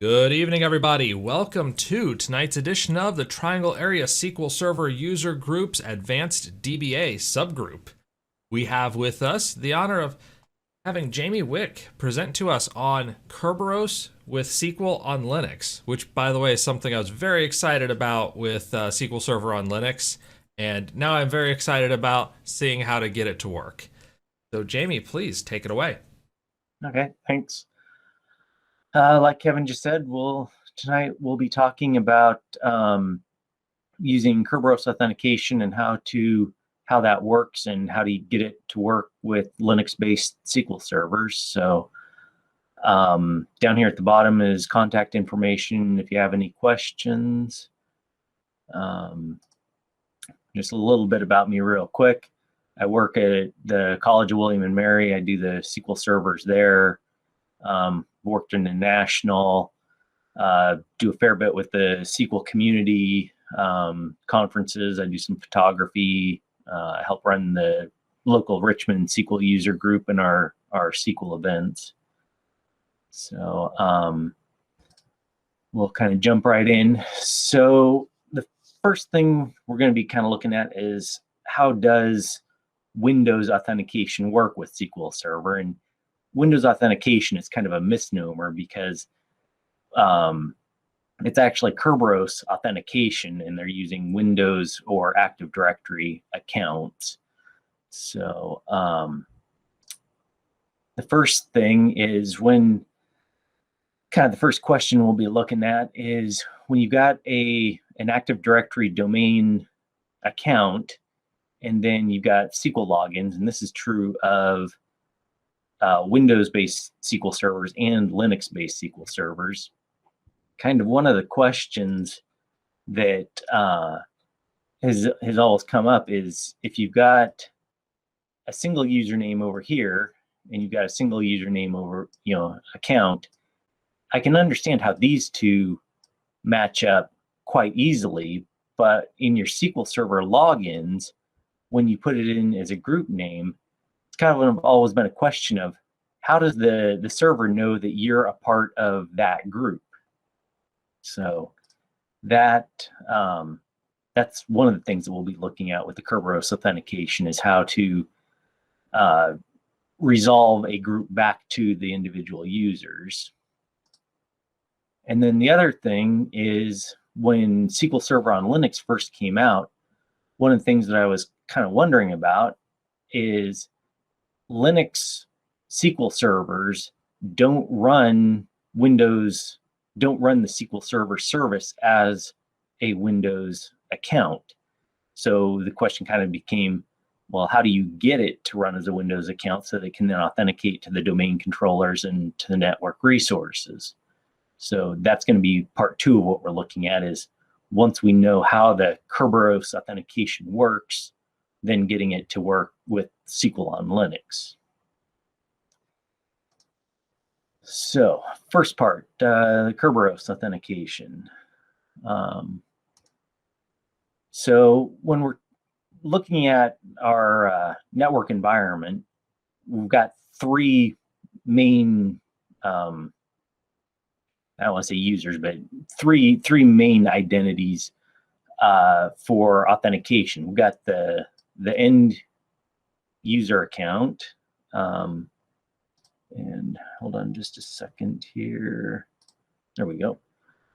Good evening, everybody. Welcome to tonight's edition of the Triangle Area SQL Server User Group's Advanced DBA subgroup. We have with us the honor of having Jamie Wick present to us on Kerberos with SQL on Linux, which, by the way, is something I was very excited about with SQL Server on Linux, and now I'm very excited about seeing how to get it to work. So, Jamie, please take it away. Okay, thanks. Like Kevin just said, tonight we'll be talking about using Kerberos Authentication and how that works and how to get it to work with Linux-based SQL servers. So down here at the bottom is contact information if you have any questions. Just a little bit about me real quick. I work at the College of William and Mary. I do the SQL servers there. Worked in the national, do a fair bit with the SQL community conferences. I do some photography. I help run the local Richmond SQL user group and our SQL events. So we'll kind of jump right in. So the first thing we're going to be kind of looking at is how does Windows authentication work with SQL Server? And Windows authentication is kind of a misnomer because it's actually Kerberos authentication, and they're using Windows or Active Directory accounts. So the first thing is the first question we'll be looking at is when you've got an Active Directory domain account, and then you've got SQL logins, and this is true of Windows-based SQL servers and Linux-based SQL servers. Kind of one of the questions that has always come up is if you've got a single username over here and you've got a single username over account, I can understand how these two match up quite easily, but in your SQL Server logins, when you put it in as a group name, it's kind of always been a question of how does the server know that you're a part of that group? So that's one of the things that we'll be looking at with the Kerberos authentication is how to resolve a group back to the individual users. And then the other thing is when SQL Server on Linux first came out, one of the things that I was kind of wondering about is Linux SQL servers don't run the SQL Server service as a Windows account. So the question kind of became, well, how do you get it to run as a Windows account so they can then authenticate to the domain controllers and to the network resources? So that's going to be part two of what we're looking at is once we know how the Kerberos authentication works, then getting it to work with SQL on Linux. So first part, Kerberos authentication. So when we're looking at our network environment, we've got three main, I don't want to say users, but three main identities for authentication. We've got the end user account. And hold on just a second here. There we go.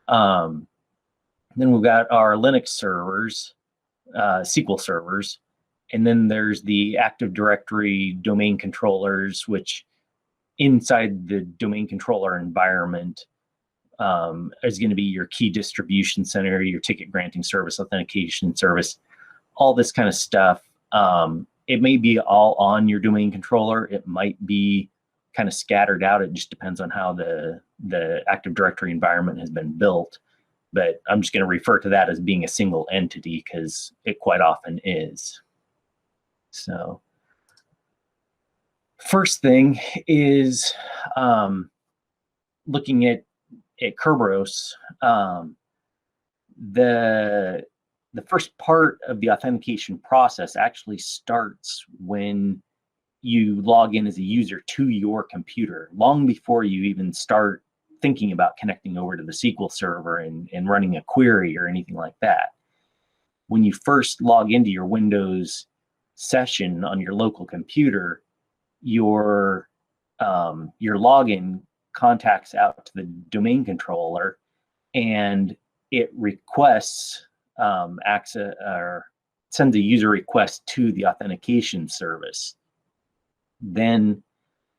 Then we've got our Linux servers, SQL servers, and then there's the Active Directory domain controllers, which inside the domain controller environment is going to be your key distribution center, your ticket granting service, authentication service, all this kind of stuff. It may be all on your domain controller. It might be kind of scattered out. It just depends on how the Active Directory environment has been built. But I'm just going to refer to that as being a single entity because it quite often is. So first thing is looking at Kerberos. The first part of the authentication process actually starts when you log in as a user to your computer, long before you even start thinking about connecting over to the SQL server and running a query or anything like that. When you first log into your Windows session on your local computer, your login contacts out to the domain controller, and it requests access or sends a user request to the authentication service. Then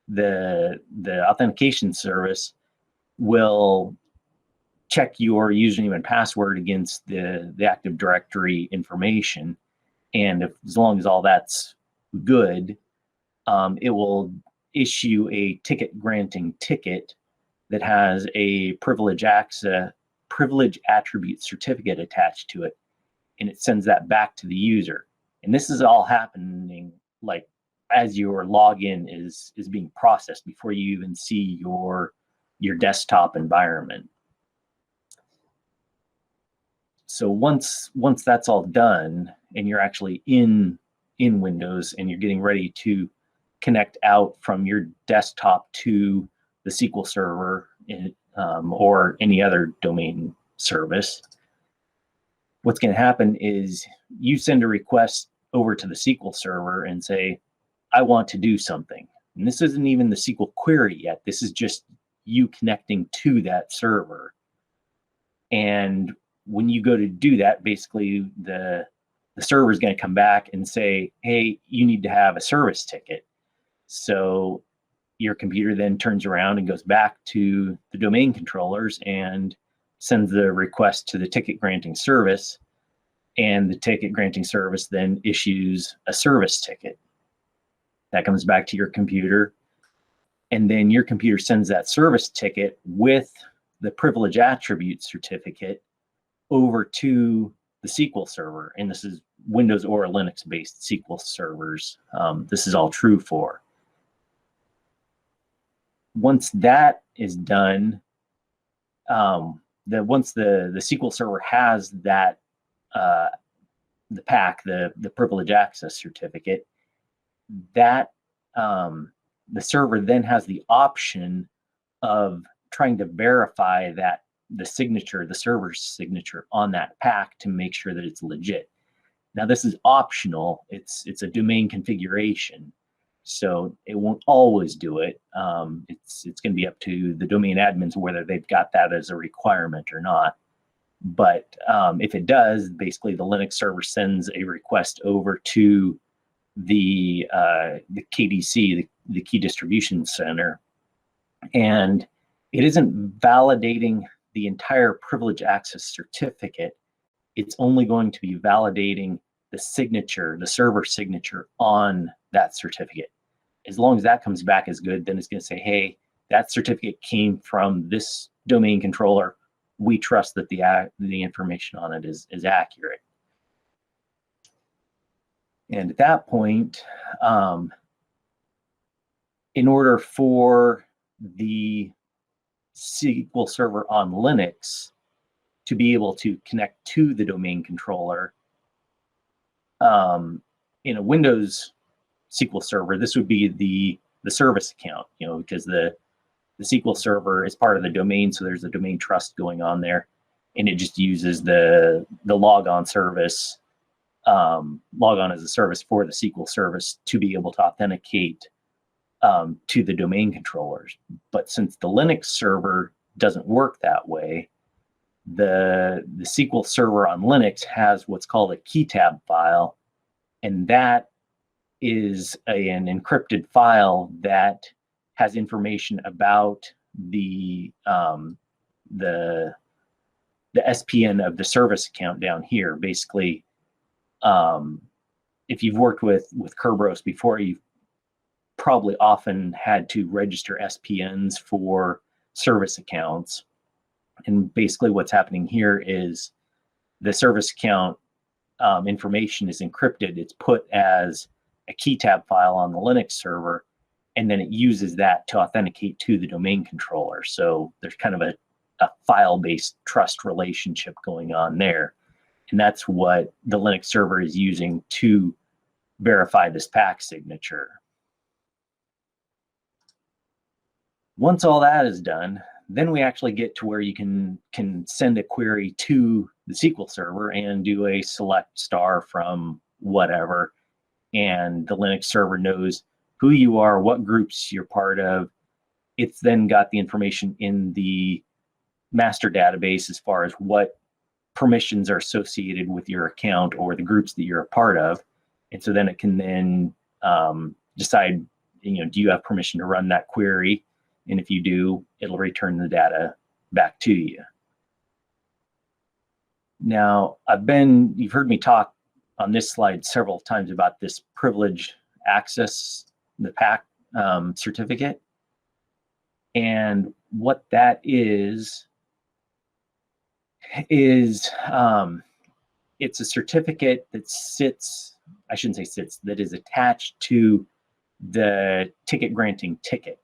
the authentication service will check your username and password against the Active Directory information, and as long as all that's good, it will issue a ticket granting ticket that has a privilege attribute certificate attached to it, and it sends that back to the user. And this is all happening like as your login is being processed before you even see your desktop environment. So once that's all done and you're actually in Windows and you're getting ready to connect out from your desktop to the SQL server or any other domain service, what's going to happen is you send a request over to the SQL server and say, I want to do something. And this isn't even the SQL query yet. This is just you connecting to that server. And when you go to do that, basically the server is going to come back and say, hey, you need to have a service ticket. So your computer then turns around and goes back to the domain controllers and sends the request to the ticket granting service. And the ticket granting service then issues a service ticket. That comes back to your computer. And then your computer sends that service ticket with the privilege attribute certificate over to the SQL server. And this is Windows or Linux-based SQL servers. This is all true for. Once that is done, once the SQL server has that, the PAC, the privilege access certificate, that the server then has the option of trying to verify that the server's signature on that PAC to make sure that it's legit. Now this is optional. It's a domain configuration, so it won't always do it. It's going to be up to the domain admins whether they've got that as a requirement or not. But if it does, basically the Linux server sends a request over to the KDC, the Key Distribution Center, and it isn't validating the entire privilege access certificate. It's only going to be validating the signature, the server signature on that certificate. As long as that comes back as good, then it's going to say, hey, that certificate came from this domain controller. We trust that the information on it is accurate. And at that point, in order for the SQL server on Linux to be able to connect to the domain controller, in a Windows SQL server, this would be the service account, because the SQL server is part of the domain, so there's a domain trust going on there, and it just uses the logon service, logon as a service for the SQL service to be able to authenticate to the domain controllers. But since the Linux server doesn't work that way, the SQL server on Linux has what's called a key tab file, and that is an encrypted file that has information about the SPN of the service account down here. Basically, if you've worked with Kerberos before, you've probably often had to register SPNs for service accounts. And basically what's happening here is the service account information is encrypted. It's put as a key tab file on the Linux server, and then it uses that to authenticate to the domain controller. So there's kind of a file-based trust relationship going on there. And that's what the Linux server is using to verify this PAC signature. Once all that is done, then we actually get to where you can send a query to the SQL server and do a select star from whatever, and the Linux server knows who you are, what groups you're part of. It's then got the information in the master database as far as what permissions are associated with your account or the groups that you're a part of. And so then it can then decide, do you have permission to run that query? And if you do, it'll return the data back to you. Now, you've heard me talk on this slide several times about this privilege access, the Pac certificate. And what that is it's a certificate that that is attached to the ticket granting ticket.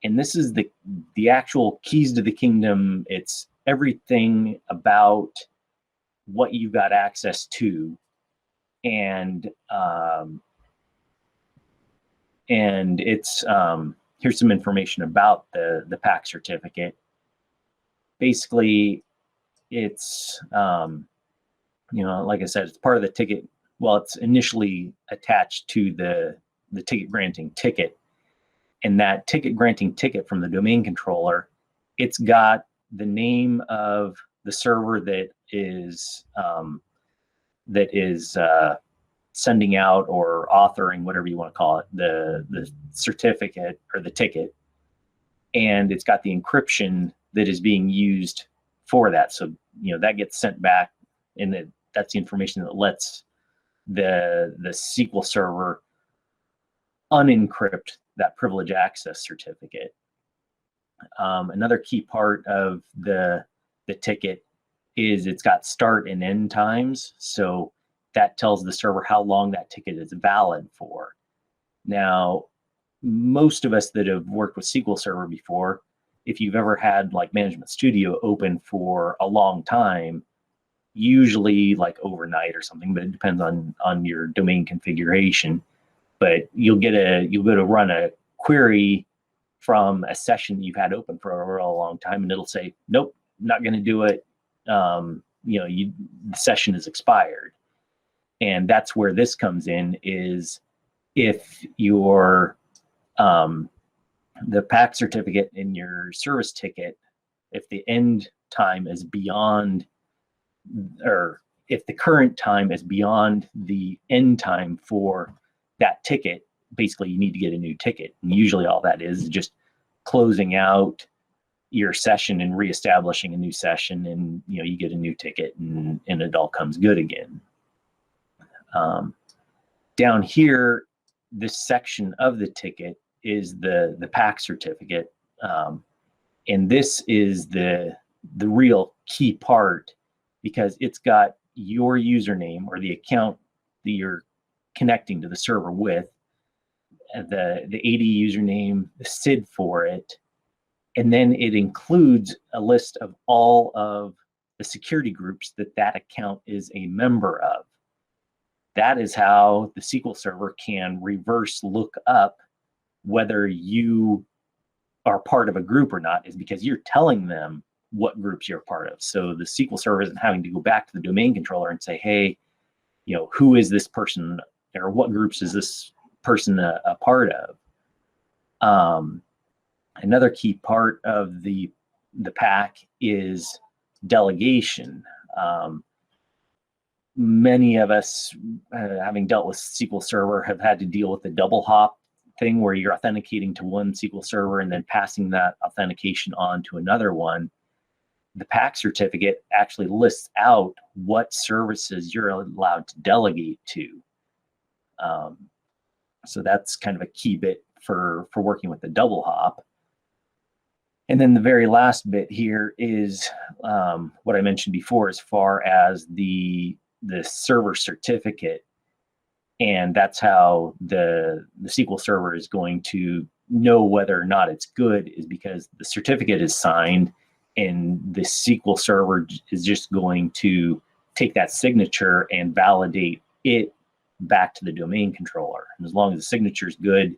And this is the actual keys to the kingdom. It's everything about what you've got access to. And it's here's some information about the Pac certificate. Basically, it's like I said, it's part of the ticket. Well, it's initially attached to the ticket granting ticket, and that ticket granting ticket from the domain controller, it's got the name of the server that is sending out or authoring, whatever you want to call it, the certificate or the ticket, and it's got the encryption that is being used for that. So that gets sent back, and that's the information that lets the SQL server unencrypt that privilege access certificate. Another key part of the ticket is it's got start and end times. So that tells the server how long that ticket is valid for. Now, most of us that have worked with SQL Server before, if you've ever had like Management Studio open for a long time, usually like overnight or something, but it depends on your domain configuration. But you'll go to run a query from a session you've had open for a real long time, and it'll say, nope, not going to do it. The session is expired. And that's where this comes in, is if your the Pac certificate in your service ticket, if the end time is beyond, or if the current time is beyond the end time for that ticket, basically you need to get a new ticket. And usually all that is just closing out your session and reestablishing a new session, and you get a new ticket, and it all comes good again. Down here, this section of the ticket is the Pac certificate, and this is the real key part, because it's got your username or the account that you're connecting to the server with, the AD username, the SID for it, and then it includes a list of all of the security groups that account is a member of. That is how the SQL server can reverse look up whether you are part of a group or not, is because you're telling them what groups you're part of. So the SQL server isn't having to go back to the domain controller and say, hey, who is this person, or what groups is this person a part of? Another key part of the Pac is delegation. Many of us, having dealt with SQL Server, have had to deal with the double hop thing, where you're authenticating to one SQL server and then passing that authentication on to another one. The Pac certificate actually lists out what services you're allowed to delegate to. So that's kind of a key bit for working with the double hop. And then the very last bit here is what I mentioned before, as far as the server certificate. And that's how the SQL server is going to know whether or not it's good, is because the certificate is signed, and the SQL server is just going to take that signature and validate it back to the domain controller. And as long as the signature is good,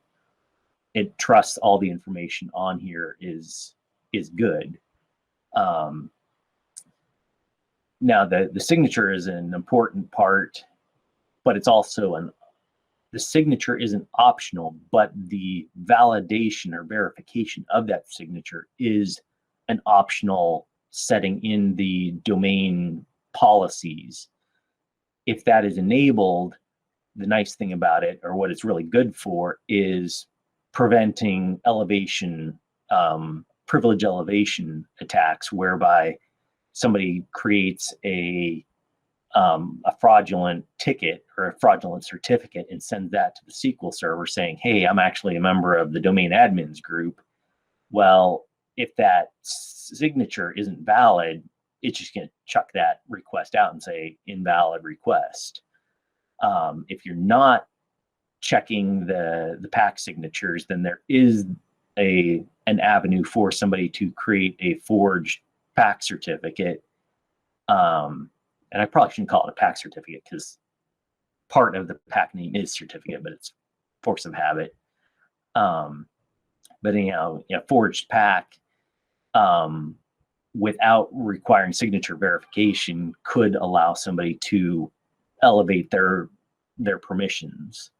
it trusts all the information on here is is good. Now the signature is an important part, but it's also the signature isn't optional, but the validation or verification of that signature is an optional setting in the domain policies. If that is enabled, the nice thing about it, or what it's really good for, is preventing privilege elevation attacks, whereby somebody creates a fraudulent ticket or a fraudulent certificate and sends that to the SQL server saying, hey, I'm actually a member of the domain admins group. Well, if that signature isn't valid, it's just going to chuck that request out and say invalid request. If you're not checking the Pac signatures, then there is an avenue for somebody to create a forged Pac certificate. And I probably shouldn't call it a Pac certificate because part of the Pac name is certificate, but it's force of habit. But anyhow, forged Pac without requiring signature verification could allow somebody to elevate their permissions.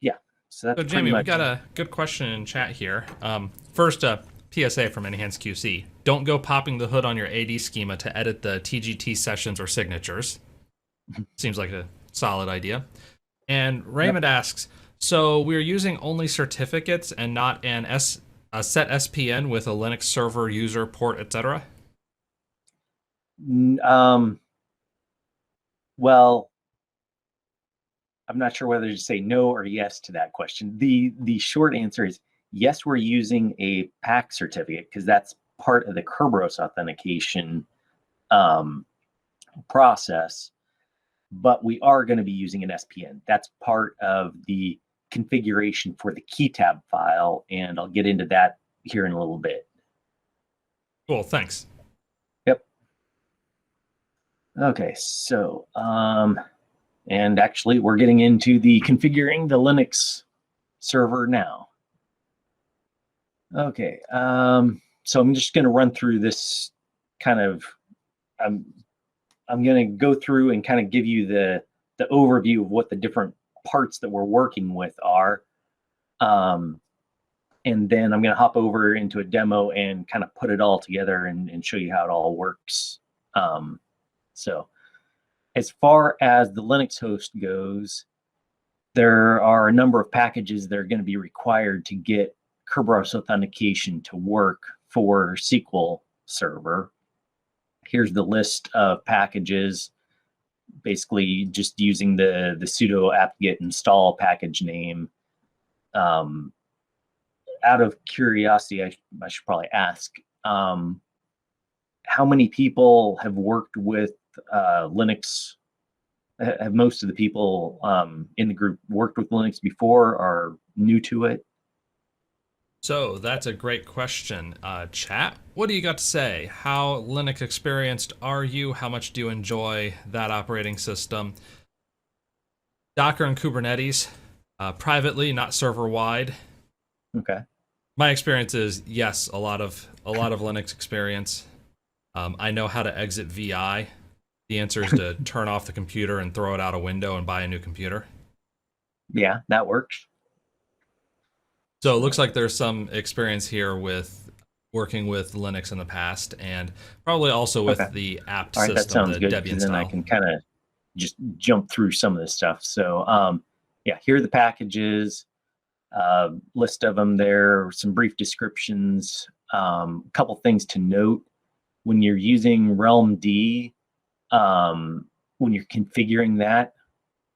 Yeah. So that's Jamie, we got a good question in chat here. First, PSA from Enhanced QC. Don't go popping the hood on your AD schema to edit the TGT sessions or signatures. Seems like a solid idea. And Raymond asks, so we're using only certificates and not a set SPN with a Linux server, user, port, etc.? Well, I'm not sure whether to say no or yes to that question. The short answer is yes, we're using a Pac certificate because that's part of the Kerberos authentication process, but we are going to be using an SPN. That's part of the configuration for the key tab file, and I'll get into that here in a little bit. Cool, thanks. Yep. Okay, so and actually we're getting into the configuring the Linux server now. Okay, so I'm just going to run through this kind of, I'm going to go through and kind of give you the overview of what the different parts that we're working with are. And then I'm going to hop over into a demo and kind of put it all together and show you how it all works. So as far as the Linux host goes, there are a number of packages that are going to be required to get Kerberos Authentication to work for SQL Server. Here's the list of packages, basically just using the sudo apt-get install package name. Out of curiosity, I should probably ask, how many people have worked with Linux? Have most of the people in the group worked with Linux before or are new to it? So that's a great question. Chat, what do you got to say? How Linux experienced are you? How much do you enjoy that operating system? Docker and Kubernetes, privately, not server-wide. Okay. My experience is yes, a lot of Linux experience. I know how to exit VI. The answer is to turn off the computer and throw it out a window and buy a new computer. Yeah, that works. So it looks like there's some experience here with working with Linux in the past, and probably also with the apt All right, that system, sounds the good, Debian then I style. can kind of just jump through some of this stuff. So yeah, here are the packages, list of them there, some brief descriptions, a couple things to note. When you're using Realm D, when you're configuring that,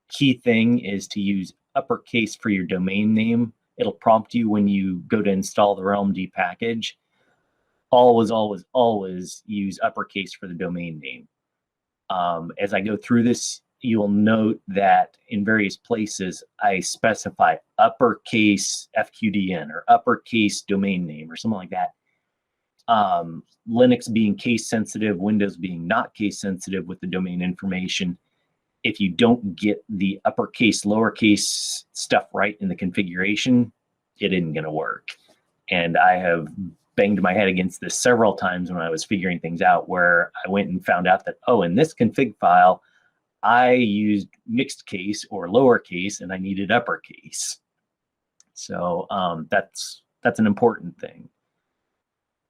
key thing is to use uppercase for your domain name. It'll prompt you when you go to install the Realm D package. Always, always, always use uppercase for the domain name. As I go through this, you will note that in various places, I specify uppercase FQDN or uppercase domain name or something like that. Linux being case sensitive, Windows being not case sensitive with the domain information, if you don't get the uppercase, lowercase stuff right in the configuration, it isn't going to work. And I have banged my head against this several times when I was figuring things out, where I went and found out that, oh, in this config file, I used mixed case or lowercase and I needed uppercase. So that's an important thing.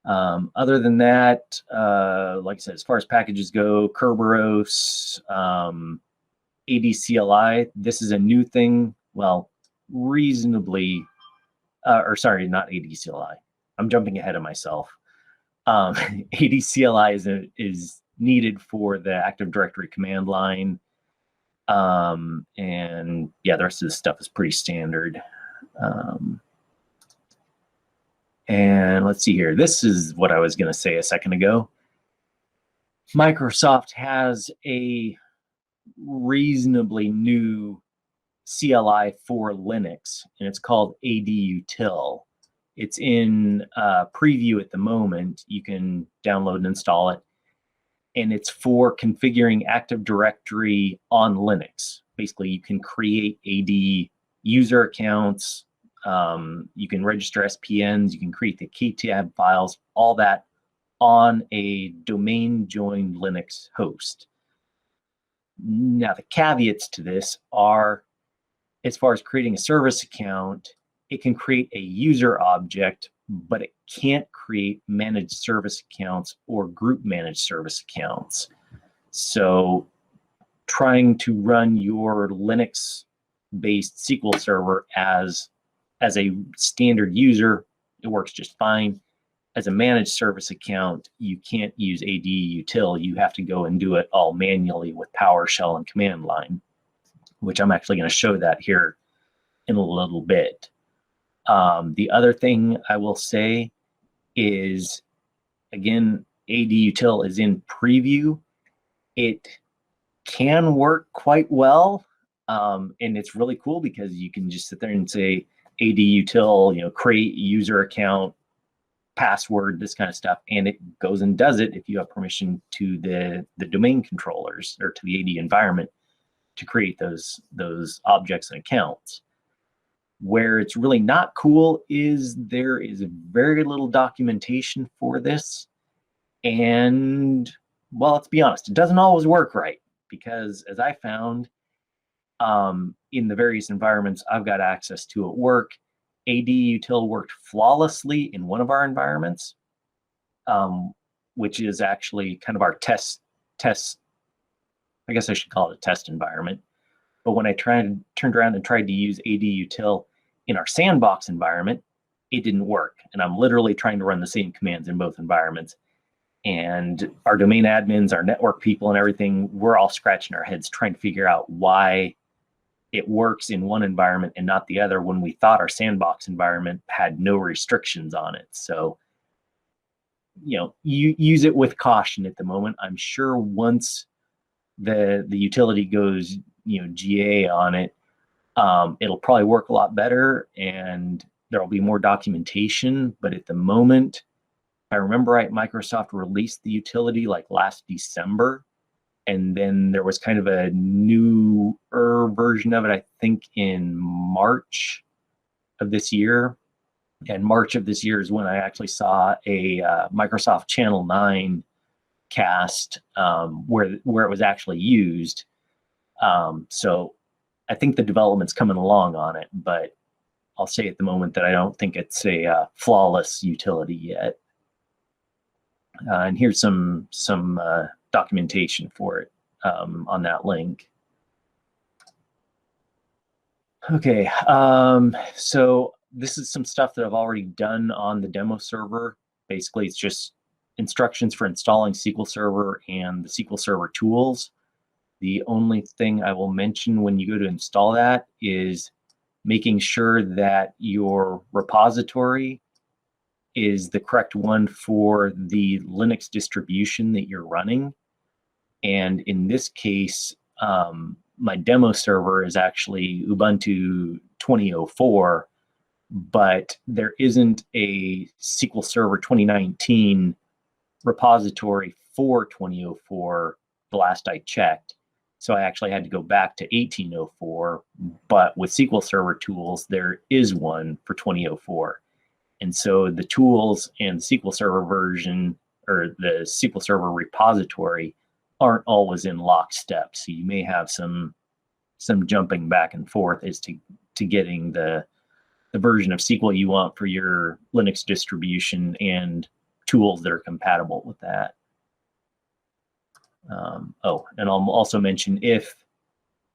Other than that, like I said, as far as packages go, Kerberos, ADCLI, this is a new thing. Well, reasonably, or sorry, not ADCLI. I'm jumping ahead of myself. ADCLI is needed for the Active Directory command line. And yeah, the rest of the stuff is pretty standard. And let's see here. This is what I was going to say a second ago. Microsoft has a reasonably new CLI for Linux, and it's called adutil. It's in preview at the moment. You can download and install it. And it's for configuring Active Directory on Linux. Basically, you can create AD user accounts. You can register SPNs. You can create the KTAB files, all that on a domain joined Linux host. Now, the caveats to this are, as far as creating a service account, it can create a user object, but it can't create managed service accounts or group managed service accounts. So trying to run your Linux-based SQL server as a standard user, it works just fine. As a managed service account, you can't use adutil. You have to go and do it all manually with PowerShell and command line, which I'm actually going to show that here in a little bit. The other thing I will say is, again, adutil is in preview. It can work quite well, and it's really cool because you can just sit there and say adutil, create user account, password, this kind of stuff, and it goes and does it if you have permission to the domain controllers or to the AD environment to create those objects and accounts. Where it's really not cool is there is very little documentation for this. And, well, let's be honest, it doesn't always work right, because as I found in the various environments I've got access to at work, adutil worked flawlessly in one of our environments, which is actually kind of our test, I guess I should call it a test environment. But when I turned around and tried to use adutil in our sandbox environment, it didn't work. And I'm literally trying to run the same commands in both environments. And our domain admins, our network people and everything, we're all scratching our heads trying to figure out why it works in one environment and not the other, when we thought our sandbox environment had no restrictions on it. So, you use it with caution at the moment. I'm sure once the utility goes, GA on it, it'll probably work a lot better and there'll be more documentation. But at the moment, if I remember right, Microsoft released the utility like last December. And then there was kind of a newer version of it, I think, in March of this year. And March of this year is when I actually saw a Microsoft Channel 9 cast where it was actually used. So I think the development's coming along on it, but I'll say at the moment that I don't think it's a flawless utility yet. And here's some documentation for it on that link. Okay, so this is some stuff that I've already done on the demo server. Basically, it's just instructions for installing SQL Server and the SQL Server tools. The only thing I will mention when you go to install that is making sure that your repository is the correct one for the Linux distribution that you're running. And in this case, my demo server is actually Ubuntu 2004, but there isn't a SQL Server 2019 repository for 2004 the last I checked. So I actually had to go back to 1804, but with SQL Server tools, there is one for 2004. And so the tools and SQL Server version, or the SQL Server repository, aren't always in lockstep. So you may have some jumping back and forth as to getting the version of SQL you want for your Linux distribution and tools that are compatible with that. Oh, and I'll also mention, if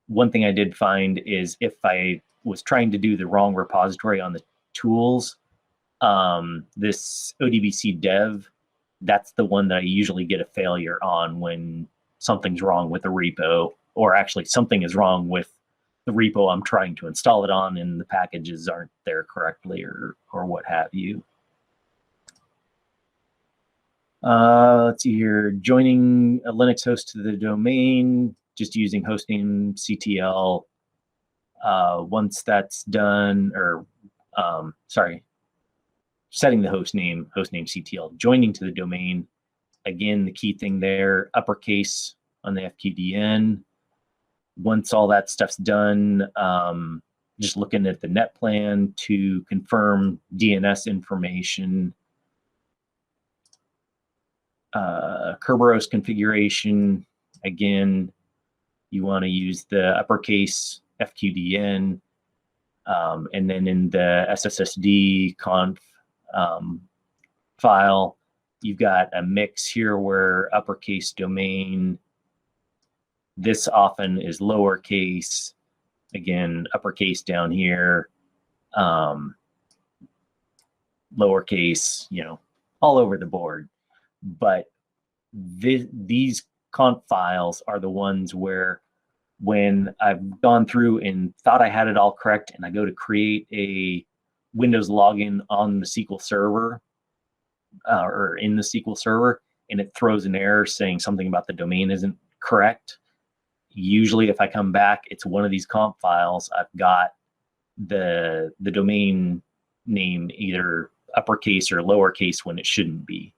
one thing I did find is if I was trying to do the wrong repository on the tools, this ODBC dev, that's the one that I usually get a failure on when something's wrong with the repo, or actually something is wrong with the repo I'm trying to install it on and the packages aren't there correctly, or what have you. Let's see here, joining a Linux host to the domain, just using hostname CTL. Once that's done, or sorry, setting the hostname CTL, joining to the domain. Again, the key thing there, uppercase on the FQDN. Once all that stuff's done, just looking at the net plan to confirm DNS information. Kerberos configuration, again, you want to use the uppercase FQDN, and then in the SSSD conf file, you've got a mix here where uppercase domain, this often is lowercase, again, uppercase down here, lowercase, you know, all over the board. But these conf files are the ones where, when I've gone through and thought I had it all correct, and I go to create a Windows login on the SQL Server, or in the SQL Server, and it throws an error saying something about the domain isn't correct. Usually if I come back, it's one of these conf files. I've got the domain name either uppercase or lowercase when it shouldn't be.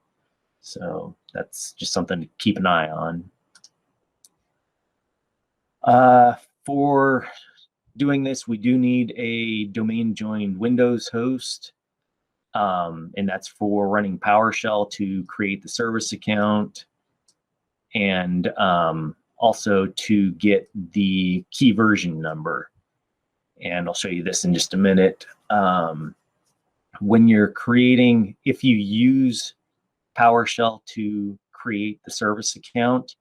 So that's just something to keep an eye on. For doing this, we do need a domain joined Windows host, and that's for running PowerShell to create the service account, and also to get the key version number. And I'll show you this in just a minute. When you're creating, if you use PowerShell to create the service account,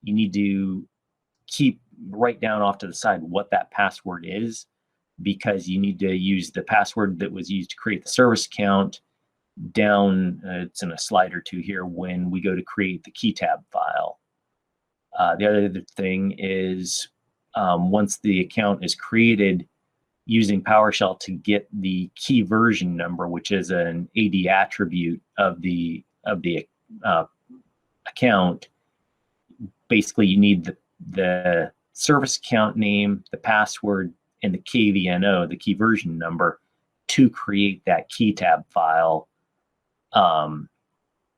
you need to write down off to the side what that password is, because you need to use the password that was used to create the service account down, it's in a slide or two here, when we go to create the key tab file. The other thing is, once the account is created, using PowerShell to get the key version number, which is an AD attribute of the account. Basically, you need the service account name, the password, and the KVNO, the key version number, to create that key tab file. And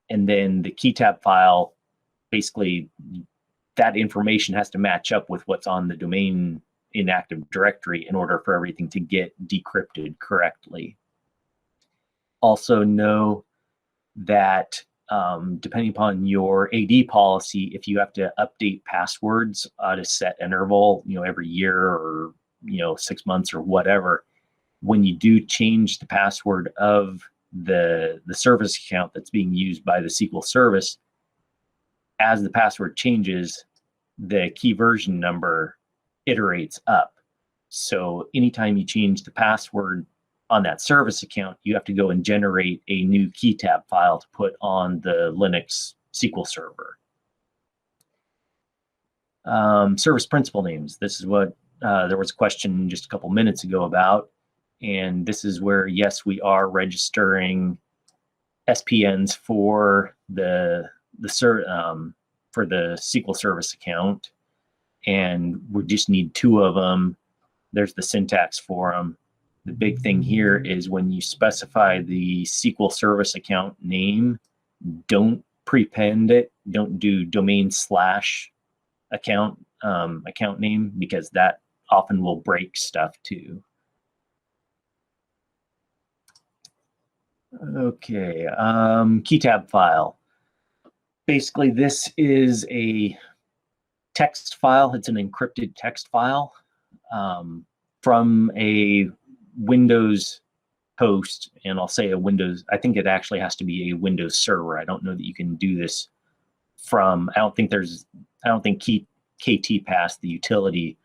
then the key tab file, basically, that information has to match up with what's on the domain in Active Directory in order for everything to get decrypted correctly. Also know that depending upon your AD policy, if you have to update passwords at a set interval, every year or 6 months or whatever, when you do change the password of the service account that's being used by the SQL service, as the password changes, the key version number iterates up. So anytime you change the password on that service account, you have to go and generate a new key tab file to put on the Linux SQL server. Service principal names. This is what there was a question just a couple minutes ago about, and this is where, yes, we are registering SPNs for the SQL service account, and we just need 2 of them. There's the syntax for them. The big thing here is when you specify the SQL service account name, don't prepend it. Don't do domain/account account name, because that often will break stuff too. Okay, key tab file. Basically, this is a text file. It's an encrypted text file from a Windows host, and I'll say a Windows, I think it actually has to be a Windows server. I don't know that you can do this from, I don't think KTPass, the utility,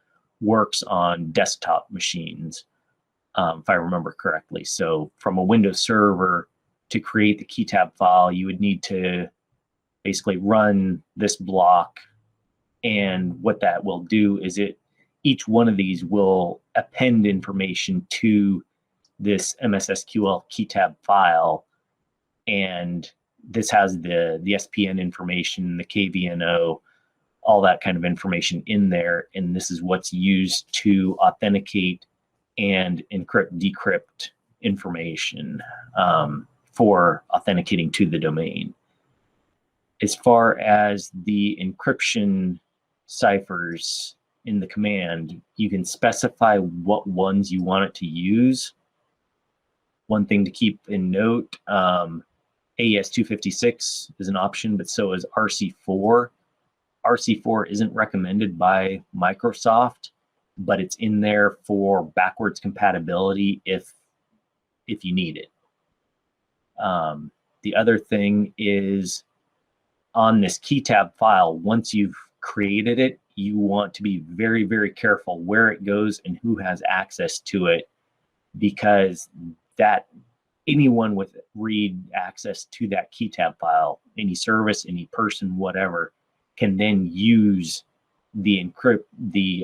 works on desktop machines, if I remember correctly. So from a Windows server to create the key tab file, you would need to basically run this block. And what that will do is each one of these will append information to this MS SQL key tab file. And this has the SPN information, the KVNO, all that kind of information in there. And this is what's used to authenticate and encrypt, decrypt information for authenticating to the domain. As far as the encryption ciphers in the command, you can specify what ones you want it to use. One thing to keep in note, AES 256 is an option, but so is RC4. RC4 isn't recommended by Microsoft, but it's in there for backwards compatibility if you need it. The other thing is, on this key tab file, once you've created it, you want to be very, very careful where it goes and who has access to it, because that anyone with read access to that key tab file, any service, any person, whatever, can then use the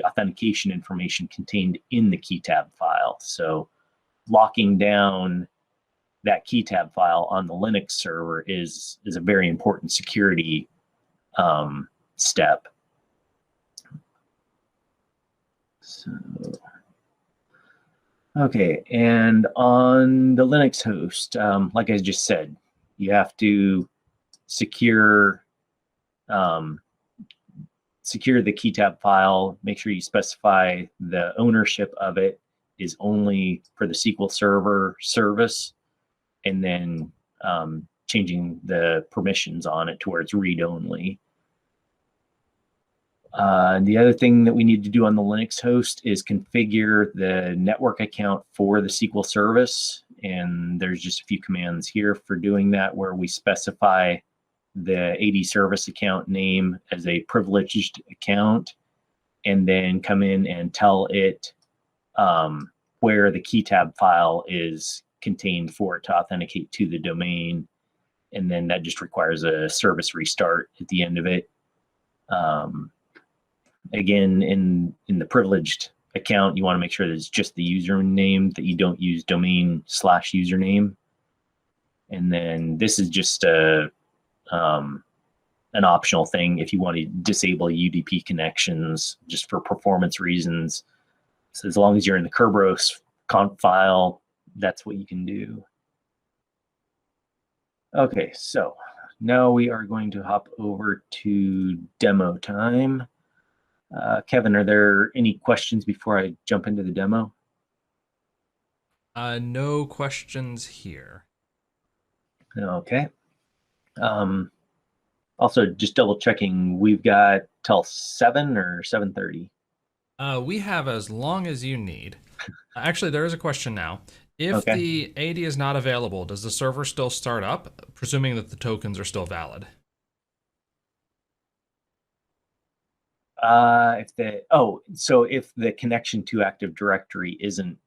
authentication information contained in the key tab file. So locking down that key tab file on the Linux server is a very important security step. So, okay, and on the Linux host, like I just said, you have to secure the key tab file. Make sure you specify the ownership of it is only for the SQL Server service, and then changing the permissions on it to where it's read-only. The other thing that we need to do on the Linux host is configure the network account for the SQL service. And there's just a few commands here for doing that, where we specify the AD service account name as a privileged account, and then come in and tell it where the key tab file is contained for it to authenticate to the domain. And then that just requires a service restart at the end of it. Again, in the privileged account, you want to make sure that it's just the username, that you don't use domain/username. And then this is just an optional thing if you want to disable UDP connections just for performance reasons. So as long as you're in the Kerberos conf file, that's what you can do. Okay, so now we are going to hop over to demo time. Kevin, are there any questions before I jump into the demo? No questions here. Okay. Also, just double checking, we've got till 7 or 7:30. We have as long as you need. Actually, there is a question now. If Okay. the AD is not available, does the server still start up, presuming that the tokens are still valid? So if the connection to Active Directory isn't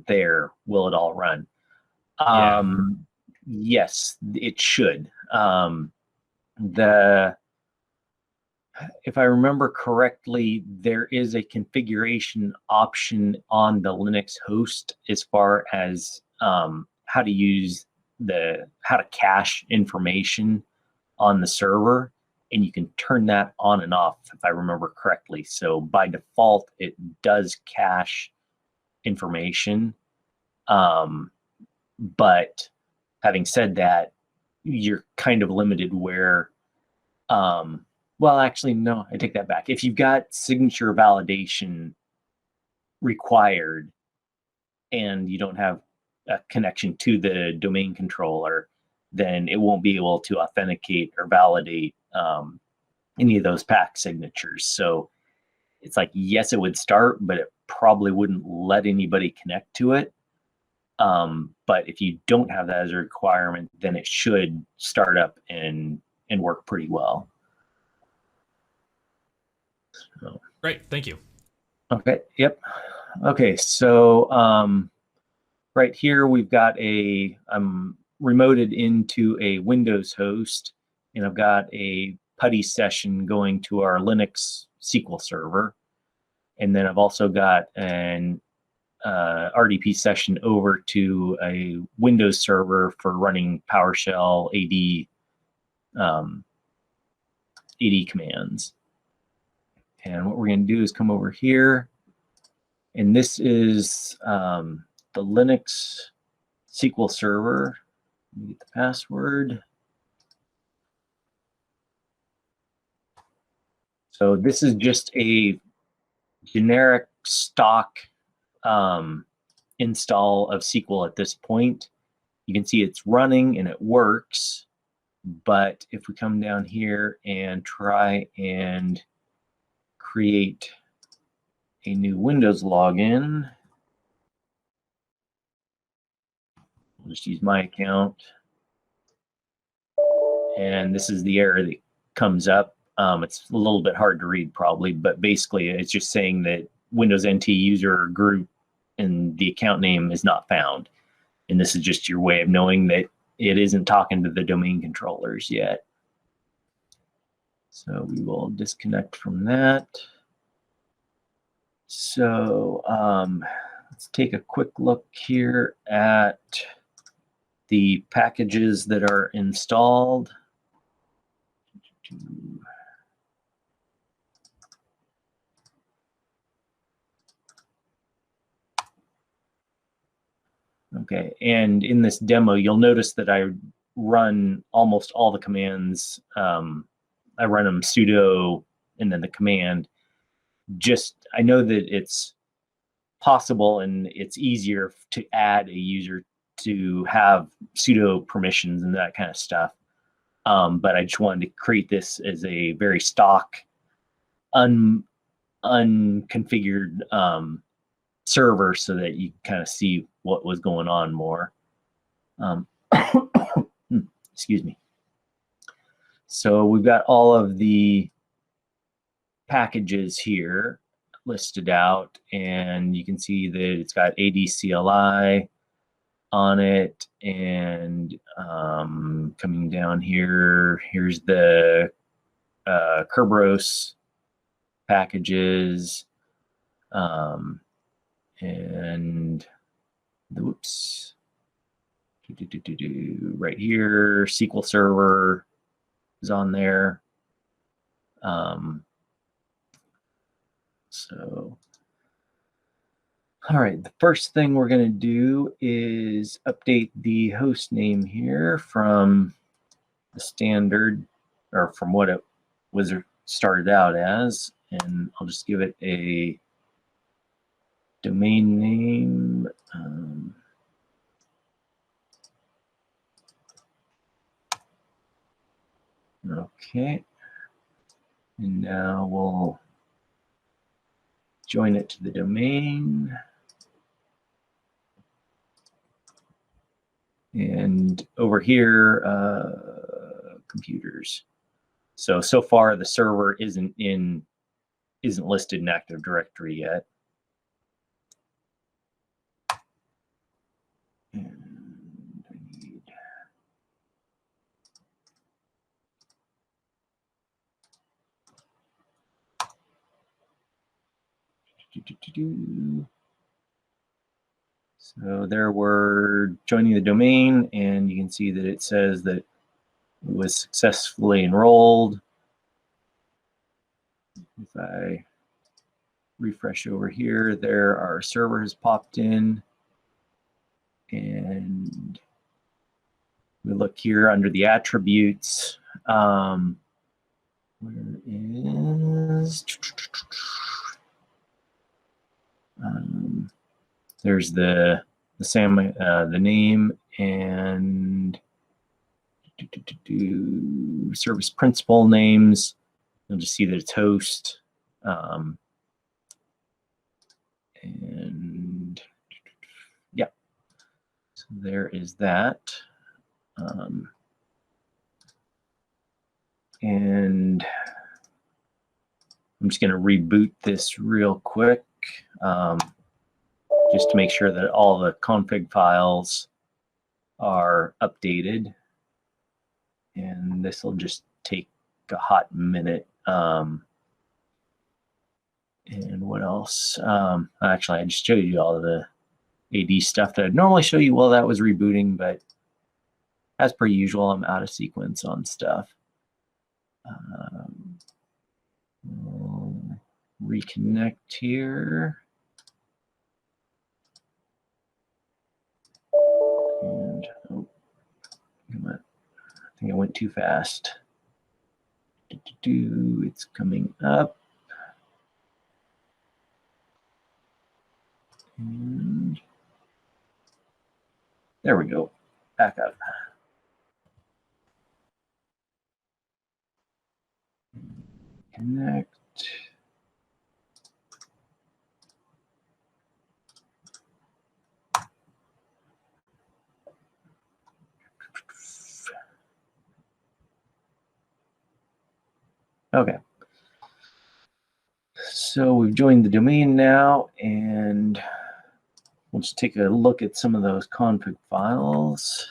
there, will it all run? Yes, it should. If I remember correctly, there is a configuration option on the Linux host as far as how to cache information on the server, and you can turn that on and off if I remember correctly. So by default, it does cache information. But having said that, you're kind of limited where Well, actually, no, I take that back. If you've got signature validation required and you don't have a connection to the domain controller, then it won't be able to authenticate or validate any of those Pac signatures. So it's like, yes, it would start, but it probably wouldn't let anybody connect to it. But if you don't have that as a requirement, then it should start up and work pretty well. So. Great, thank you. Okay, yep. Okay, so right here we've got I'm remoted into a Windows host, and I've got a PuTTY session going to our Linux SQL server. And then I've also got an RDP session over to a Windows server for running PowerShell AD commands. And what we're going to do is come over here, and this is the Linux SQL server. Let me get the password. So this is just a generic stock install of SQL at this point. You can see it's running and it works, but if we come down here and try and create a new Windows login, I'll just use my account, and this is the error that comes up. It's a little bit hard to read probably, but basically it's just saying that Windows NT user group and the account name is not found. And this is just your way of knowing that it isn't talking to the domain controllers yet. So we will disconnect from that. So let's take a quick look here at the packages that are installed. Okay, and in this demo, you'll notice that I run almost all the commands. I run them sudo and then the command. I know that it's possible and it's easier to add a user to have sudo permissions and that kind of stuff. But I just wanted to create this as a very stock, unconfigured server so that you kind of see what was going on more. Excuse me. So we've got all of the packages here listed out, and you can see that it's got ADCLI on it, and coming down here, here's the Kerberos packages, and whoops, right here, SQL Server is on there. So, all right, the first thing we're going to do is update the host name here from the standard, or from what it was started out as, and I'll just give it a domain name. Okay, and now we'll join it to the domain. And over here, computers. So far the server isn't listed in Active Directory yet. And I need So there we're joining the domain, and you can see that it says that it was successfully enrolled. If I refresh over here, there our server has popped in, and we look here under the attributes. Where is there's the name and service principal names. You'll just see that it's host. And yeah, so there is that. And I'm just going to reboot this real quick, just to make sure that all the config files are updated. And this will just take a hot minute. And what else? Actually, I just showed you all of the AD stuff that I'd normally show you while that was rebooting, but as per usual, I'm out of sequence on stuff. We'll reconnect here. And oh, come on. I think I went too fast. It's coming up. And there we go. Back up. Connect. Okay. So we've joined the domain now, and we'll just take a look at some of those config files.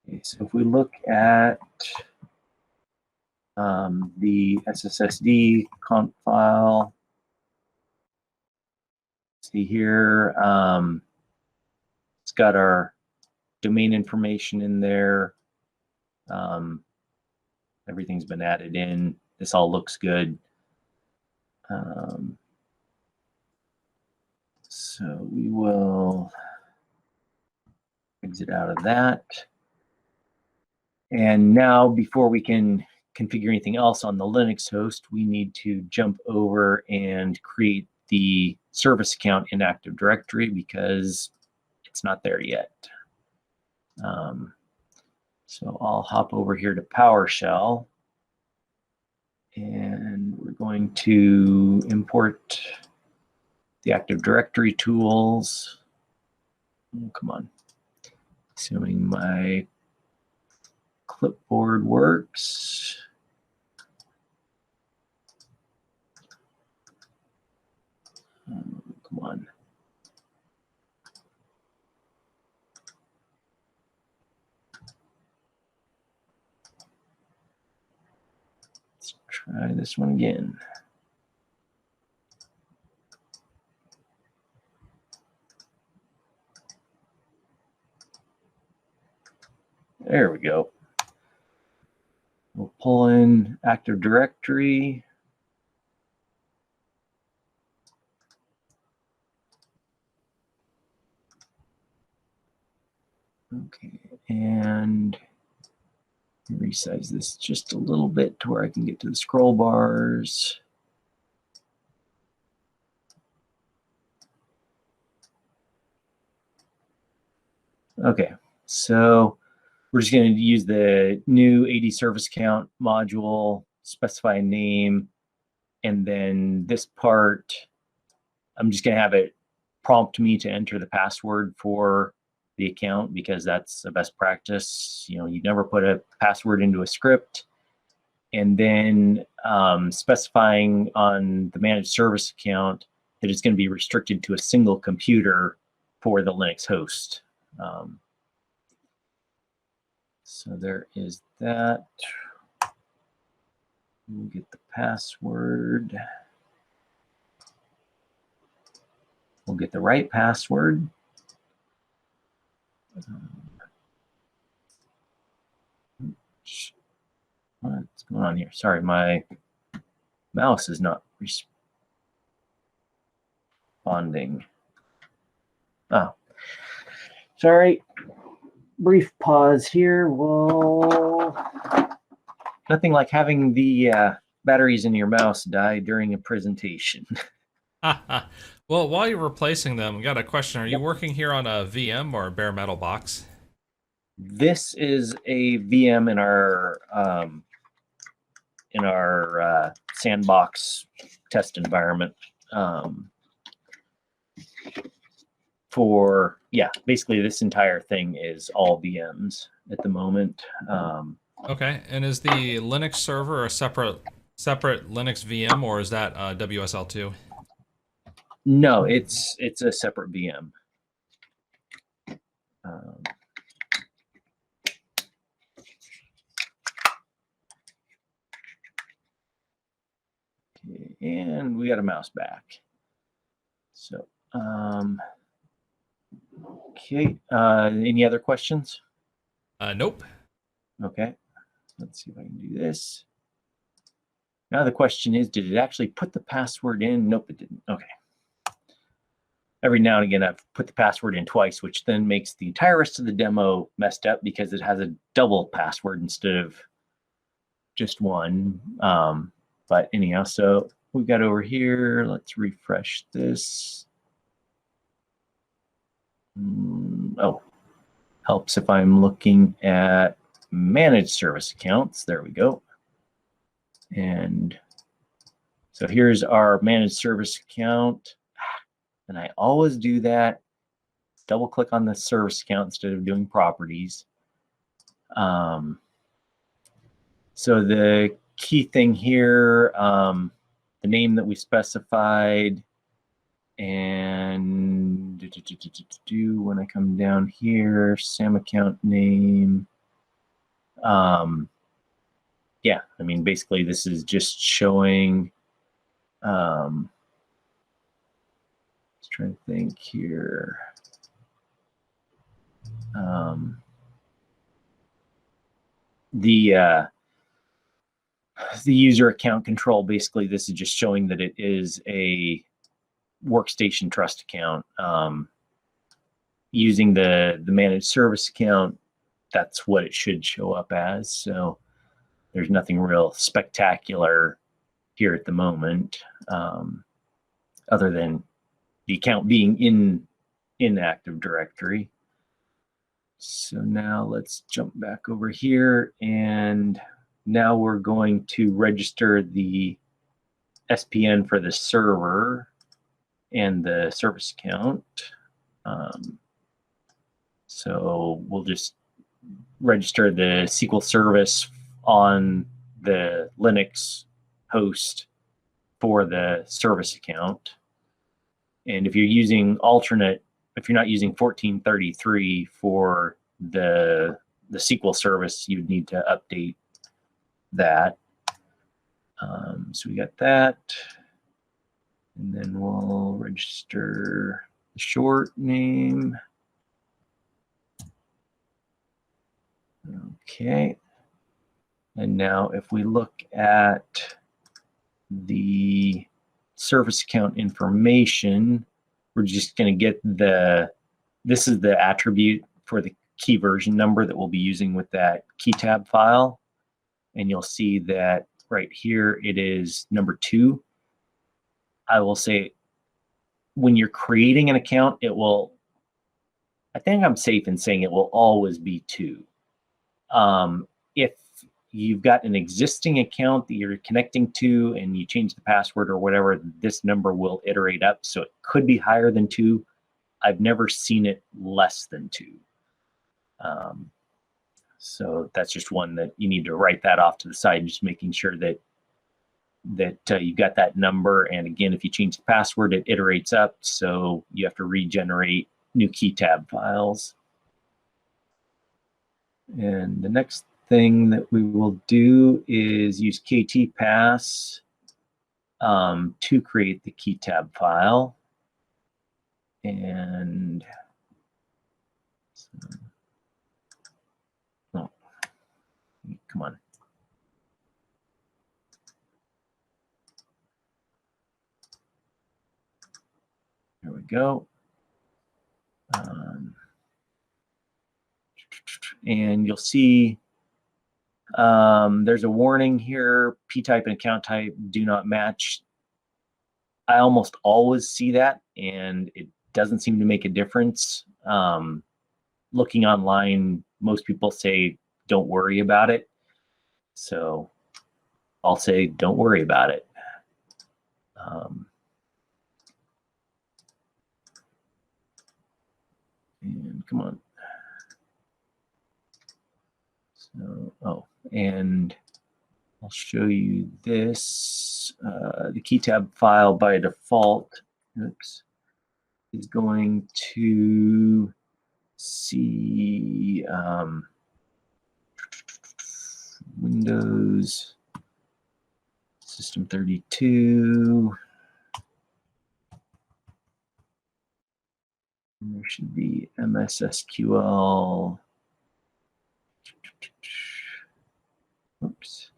Okay, so if we look at the SSSD conf file, see here, it's got our domain information in there. Everything's been added in. This all looks good. So we will exit out of that. And now, before we can configure anything else on the Linux host, we need to jump over and create the service account in Active Directory because it's not there yet. So I'll hop over here to PowerShell, and we're going to import the Active Directory tools. Oh, come on. Assuming my clipboard works. Come on. Let's try this one again. There we go. We'll pull in Active Directory. Okay, and resize this just a little bit to where I can get to the scroll bars. Okay, so we're just going to use the new AD service account module, specify a name, and then this part, I'm just going to have it prompt me to enter the password for the account because that's the best practice. You know, you never put a password into a script. And then specifying on the managed service account that it's going to be restricted to a single computer for the Linux host. So there is that. We'll get the password. We'll get the right password. What's going on here? Sorry, my mouse is not responding. Oh, sorry. Brief pause here. Well, nothing like having the batteries in your mouse die during a presentation. Well, while you're replacing them, we got a question. Are you Yep. working here on a VM or a bare metal box? This is a VM in our sandbox test environment. For basically this entire thing is all VMs at the moment. Okay, and is the Linux server a separate Linux VM, or is that WSL2? No, it's a separate VM. Okay, and we got a mouse back. So, okay. Any other questions? Nope. Okay. Let's see if I can do this. Now the question is, did it actually put the password in? Nope, it didn't. Okay. Every now and again, I've put the password in twice, which then makes the entire rest of the demo messed up because it has a double password instead of just one. But anyhow, so we've got over here. Let's refresh this. Oh, helps if I'm looking at managed service accounts. There we go. And so here's our managed service account. And I always do that. Double click on the service account instead of doing properties. So the key thing here, the name that we specified, and when I come down here, SAM account name. Yeah, I mean, basically this is just showing, let's try to think here. The user account control, basically this is just showing that it is a workstation trust account. Using the managed service account, that's what it should show up as. So there's nothing real spectacular here at the moment, other than the account being in Active Directory. So now let's jump back over here, and now we're going to register the SPN for the server and the service account. So we'll just register the SQL service on the Linux host for the service account. And if you're using alternate, if you're not using 1433 for the SQL service, you'd need to update that. So we got that. And then we'll register the short name. Okay. And now if we look at the service account information, we're just going to get this is the attribute for the key version number that we'll be using with that key tab file. And you'll see that right here, it is number 2. I will say when you're creating an account, it will, I think I'm safe in saying it will always be 2. If you've got an existing account that you're connecting to and you change the password or whatever, this number will iterate up. So it could be higher than 2. I've never seen it less than 2. So that's just one that you need to write that off to the side, just making sure that you got that number. And again, if you change the password, it iterates up. So you have to regenerate new key tab files. And the next thing that we will do is use ktpass to create the key tab file. And oh, come on. There we go. And you'll see there's a warning here, p-type and account type do not match. I almost always see that, and it doesn't seem to make a difference. Looking online, most people say don't worry about it. So I'll say don't worry about it. And come on. So, oh, and I'll show you this. The key tab file by default, oops, is going to see Windows System 32. And there should be MS SQL. Oops.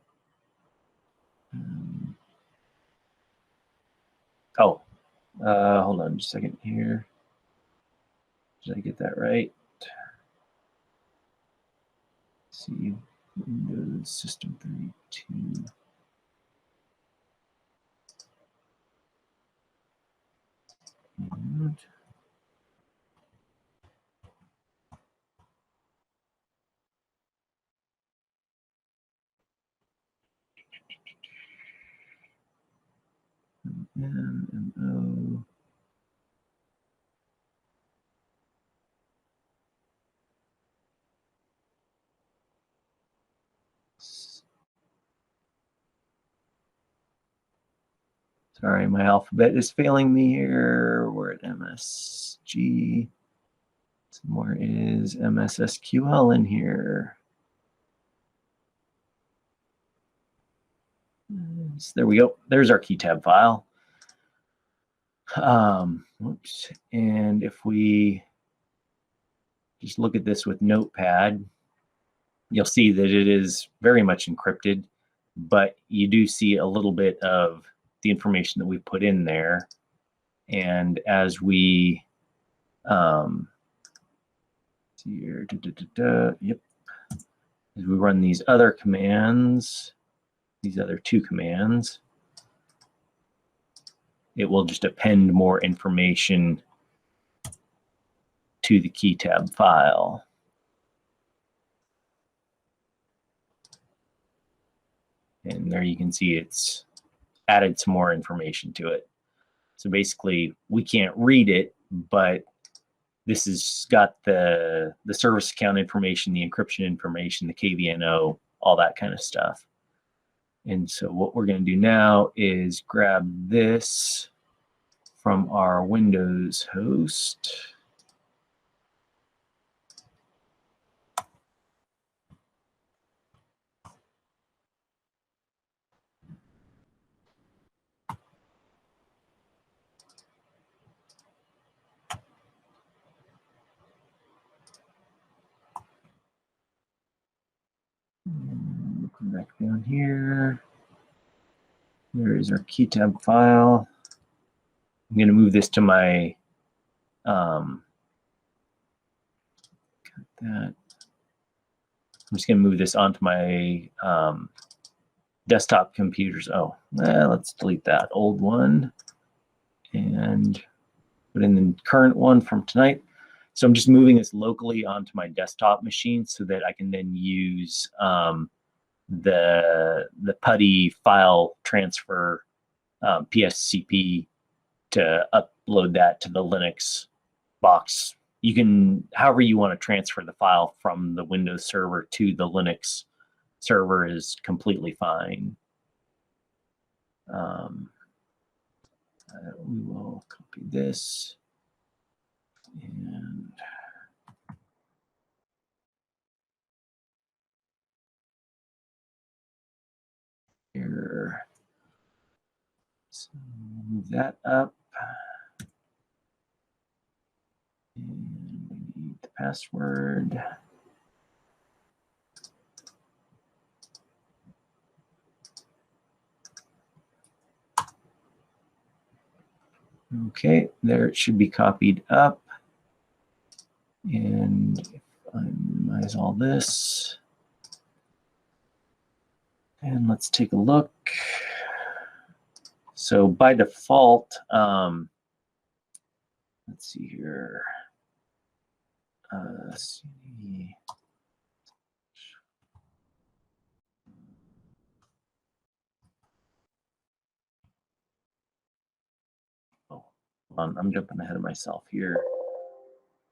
Oh, hold on just a second here. Did I get that right? Let's see, Windows System 32. And MMO. Sorry, my alphabet is failing me here. We're at MSG. Somewhere is MS SQL in here. So there we go. There's our key tab file. Whoops. And if we just look at this with Notepad, you'll see that it is very much encrypted, but you do see a little bit of the information that we put in there. And as we see here, yep, as we run these other commands, these other two commands, it will just append more information to the key tab file. And there you can see it's added some more information to it. So basically, we can't read it, but this has got the service account information, the encryption information, the KVNO, all that kind of stuff. And so what we're going to do now is grab this from our Windows host. Come back down here. There is our key tab file. I'm going to move this to my I'm just going to move this onto my desktop computers. Oh, let's delete that old one and put in the current one from tonight. So I'm just moving this locally onto my desktop machine so that I can then use the PuTTY file transfer PSCP to upload that to the Linux box. You can, however you want to transfer the file from the Windows server to the Linux server is completely fine. We will copy this and here. So move that up. And we need the password. Okay, there it should be copied up. And if I minimize all this, and let's take a look. So by default, let's see here. CD. Oh, I'm jumping ahead of myself here.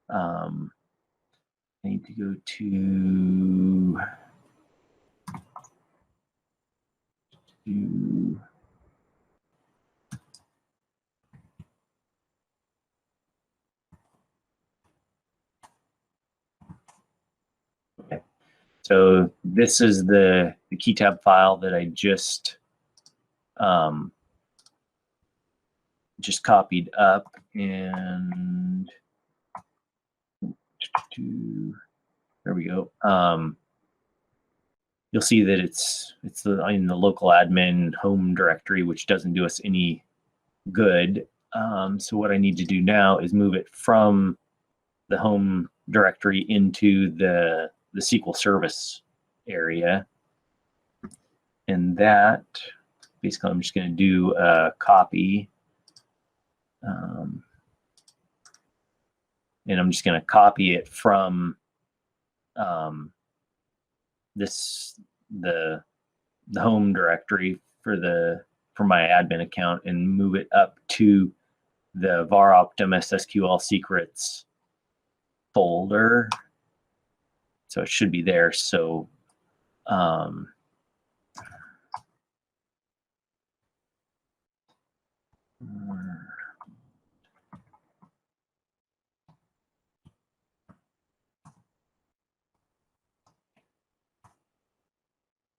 I need to go to okay. So this is the key tab file that I just copied up, and there we go. You'll see that it's in the local admin home directory, which doesn't do us any good. So what I need to do now is move it from the home directory into the SQL service area. And that, basically, I'm just going to do a copy. And I'm just going to copy it from the home directory for my admin account and move it up to the var optimus SQL secrets folder. So it should be there. So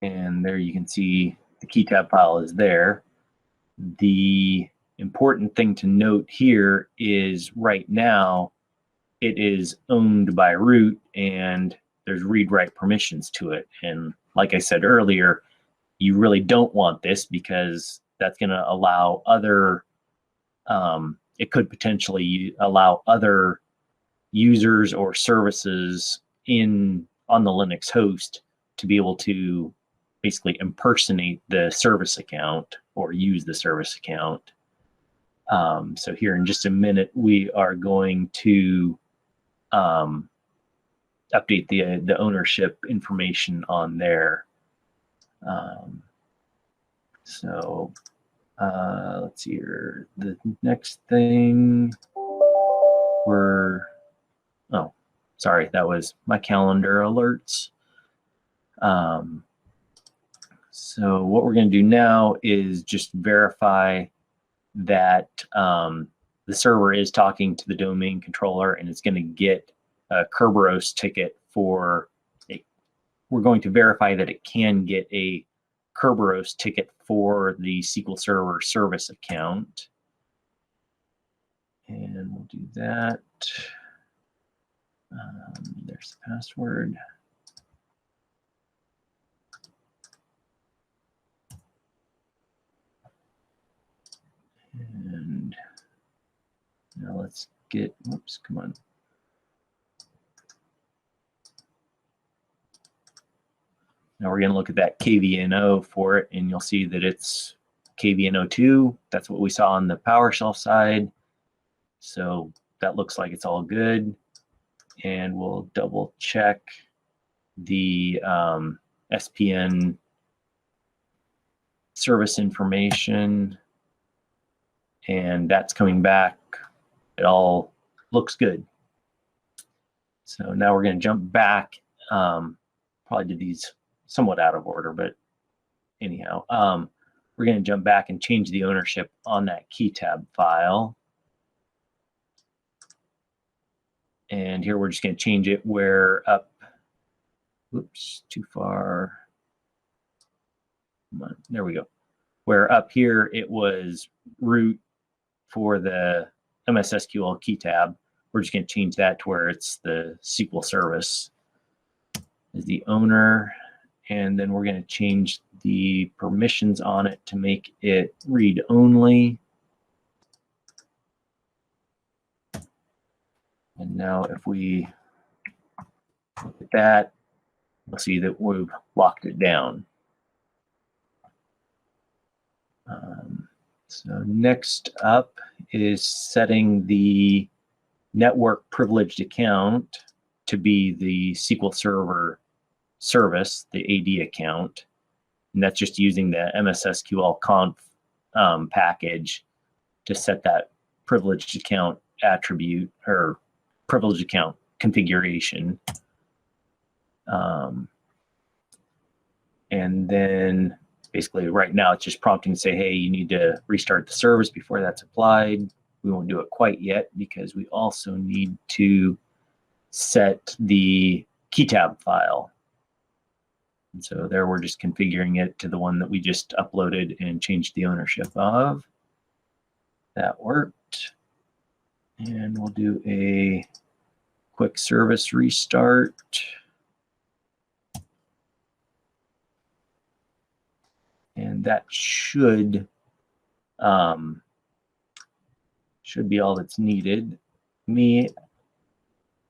and there you can see the key tab file is there. The important thing to note here is right now it is owned by root and there's read-write permissions to it. And like I said earlier, you really don't want this because that's going to allow other, it could potentially allow other users or services on the Linux host to be able to basically impersonate the service account or use the service account. So here in just a minute, we are going to update the ownership information on there. So let's see here. The next thing oh, sorry, that was my calendar alerts. So what we're going to do now is just verify that the server is talking to the domain controller and it's going to get a Kerberos ticket we're going to verify that it can get a Kerberos ticket for the SQL Server service account. And we'll do that. There's the password. And now let's get, whoops, come on. Now we're going to look at that KVNO for it, and you'll see that it's KVNO2. That's what we saw on the PowerShell side. So that looks like it's all good. And we'll double check the SPN service information. And that's coming back. It all looks good. So now we're going to jump back. Probably did these somewhat out of order, but anyhow, we're going to jump back and change the ownership on that key tab file. And here we're just going to change it where up, oops, too far. come on, there we go. Where up here it was root for the MS SQL key tab. We're just going to change that to where it's the SQL service is the owner. And then we're going to change the permissions on it to make it read only. And now if we look at that, we'll see that we've locked it down. So next up is setting the network privileged account to be the SQL Server service, the AD account. And that's just using the MS SQL conf package to set that privileged account attribute or privileged account configuration. And then basically right now it's just prompting to say, hey, you need to restart the service before that's applied. We won't do it quite yet because we also need to set the key tab file. And so there we're just configuring it to the one that we just uploaded and changed the ownership of. That worked. And we'll do a quick service restart. And that should be all that's needed. Me,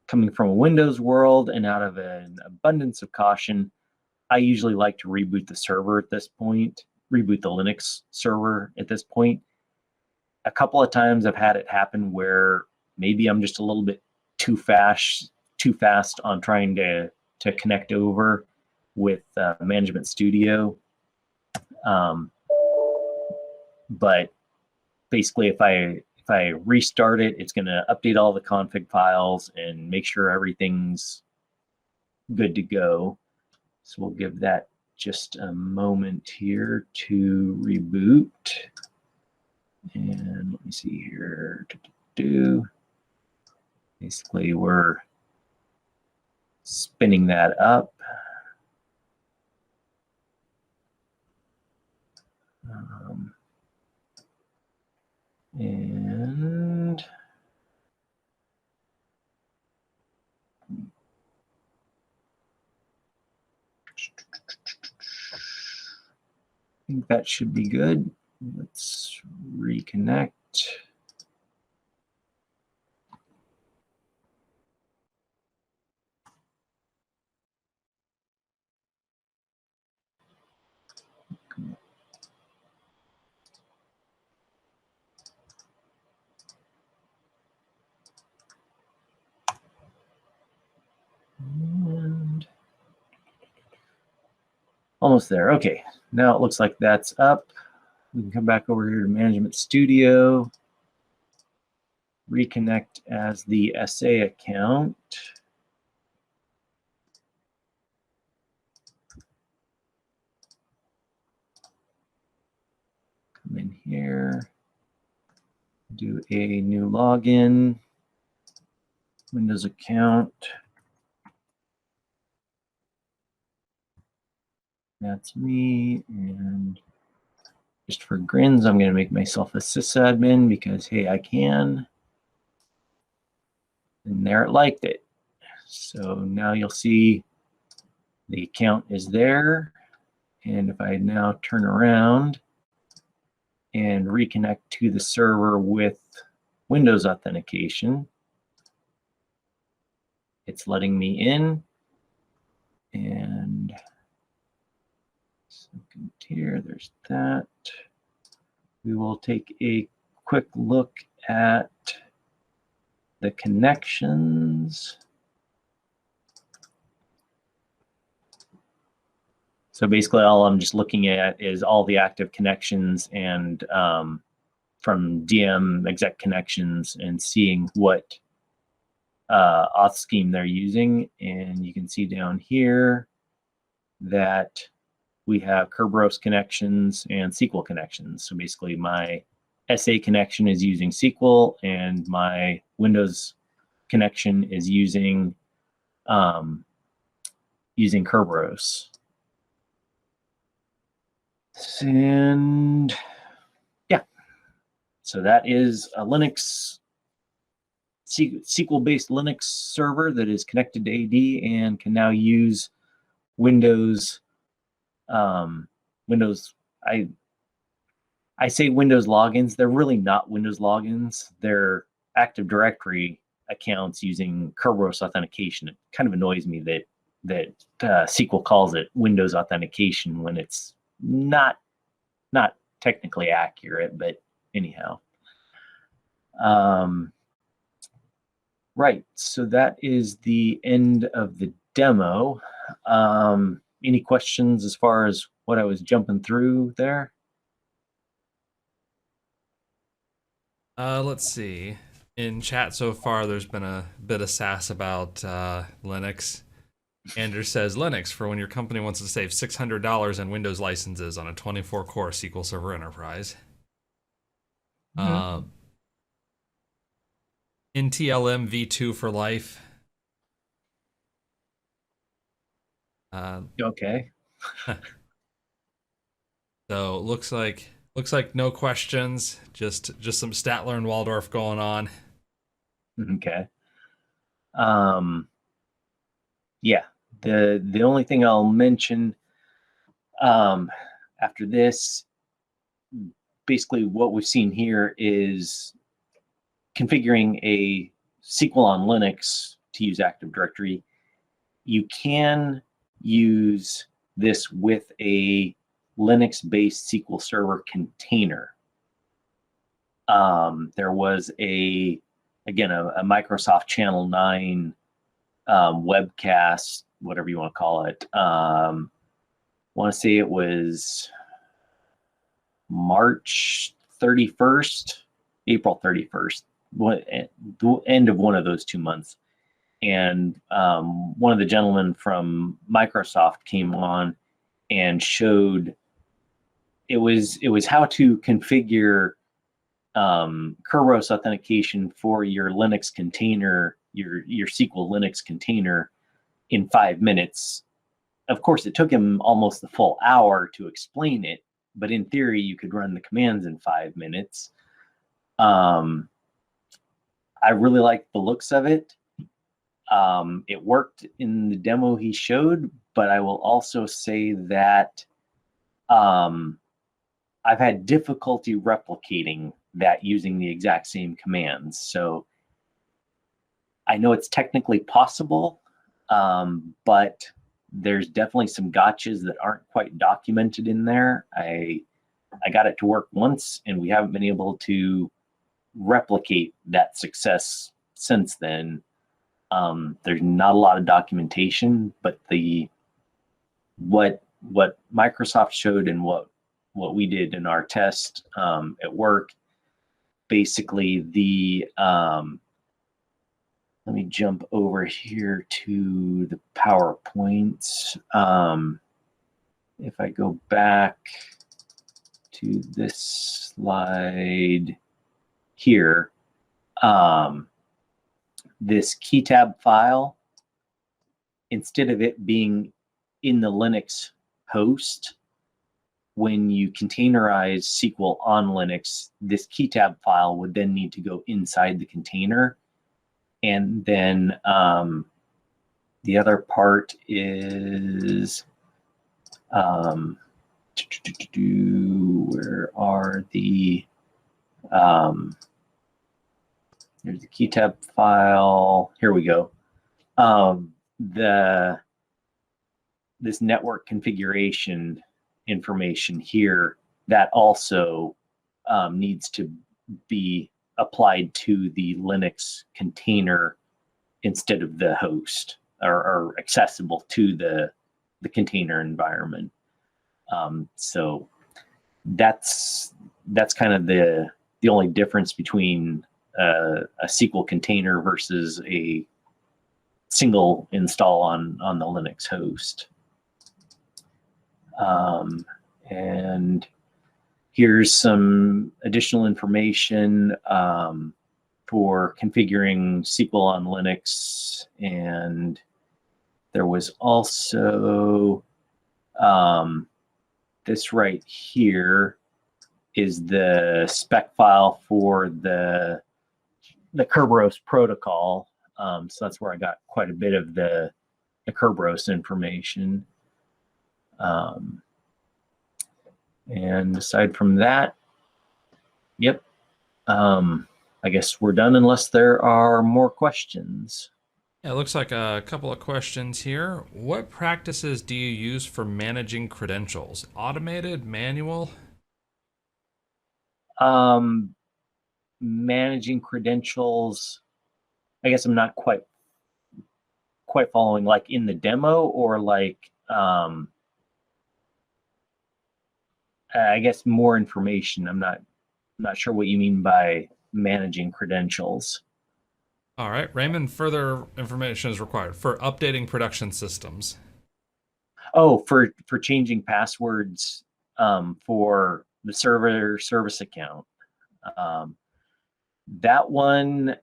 coming from a Windows world and out of an abundance of caution, I usually like to reboot the server at this point, reboot the Linux server at this point. A couple of times I've had it happen where maybe I'm just a little bit too fast on trying to connect over with Management Studio. But basically if I restart it, it's going to update all the config files and make sure everything's good to go. So we'll give that just a moment here to reboot. And let me see here. Basically, we're spinning that up. And I think that should be good. Let's reconnect. And almost there. Okay, now it looks like that's up. We can come back over here to Management Studio, reconnect as the SA account. Come in here, do a new login, Windows account. That's me, and just for grins, I'm going to make myself a SysAdmin because, hey, I can. And there it liked it. So now you'll see the account is there. And if I now turn around and reconnect to the server with Windows Authentication, it's letting me in. And second here, there's that. We will take a quick look at the connections. So basically all I'm just looking at is all the active connections and from DM exec connections and seeing what auth scheme they're using. And you can see down here that we have Kerberos connections and SQL connections. So basically my SA connection is using SQL and my Windows connection is using Kerberos. And yeah, so that is a Linux SQL-based Linux server that is connected to AD and can now use Windows. Windows. I say Windows logins. They're really not Windows logins. They're Active Directory accounts using Kerberos Authentication. It kind of annoys me that SQL calls it Windows Authentication when it's not technically accurate. But anyhow, right. So that is the end of the demo. Any questions as far as what I was jumping through there? Let's see. In chat so far, there's been a bit of sass about Linux. Andrew says Linux for when your company wants to save $600 in Windows licenses on a 24-core SQL Server Enterprise. Mm-hmm. NTLM v2 for life. Okay. So looks like no questions. Just some Statler and Waldorf going on. Okay. Yeah. The only thing I'll mention after this, basically what we've seen here is configuring a SQL on Linux to use Active Directory. You can use this with a Linux-based SQL Server container. There was a Microsoft Channel 9 webcast, whatever you want to call it. I want to say it was March 31st, April 31st, the end of one of those 2 months. And one of the gentlemen from Microsoft came on and showed it was how to configure Kerberos authentication for your Linux container, your SQL Linux container in 5 minutes. Of course, it took him almost the full hour to explain it, but in theory, you could run the commands in 5 minutes. I really liked the looks of it. It worked in the demo he showed, but I will also say that I've had difficulty replicating that using the exact same commands. So I know it's technically possible, but there's definitely some gotchas that aren't quite documented in there. I got it to work once, and we haven't been able to replicate that success since then. There's not a lot of documentation, but what Microsoft showed and what we did in our test at work, basically let me jump over here to the PowerPoints. If I go back to this slide here, this key tab file, instead of it being in the Linux host, when you containerize SQL on Linux, this key tab file would then need to go inside the container. And then the other part is, where are the, there's the key tab file. Here we go. This network configuration information here, that also needs to be applied to the Linux container instead of the host, or accessible to the container environment. So that's kind of the only difference between a SQL container versus a single install on the Linux host. And here's some additional information for configuring SQL on Linux. And there was also this right here is the spec file for the Kerberos protocol. So that's where I got quite a bit of the Kerberos information. And aside from that, yep, I guess we're done unless there are more questions. Yeah, it looks like a couple of questions here. What practices do you use for managing credentials? Automated, manual? Managing credentials, I guess I'm not quite following, like in the demo, or like I guess more information. I'm not sure what you mean by managing credentials. All right, Raymond, further information is required for updating production systems. Oh, for changing passwords for the server service account. That one,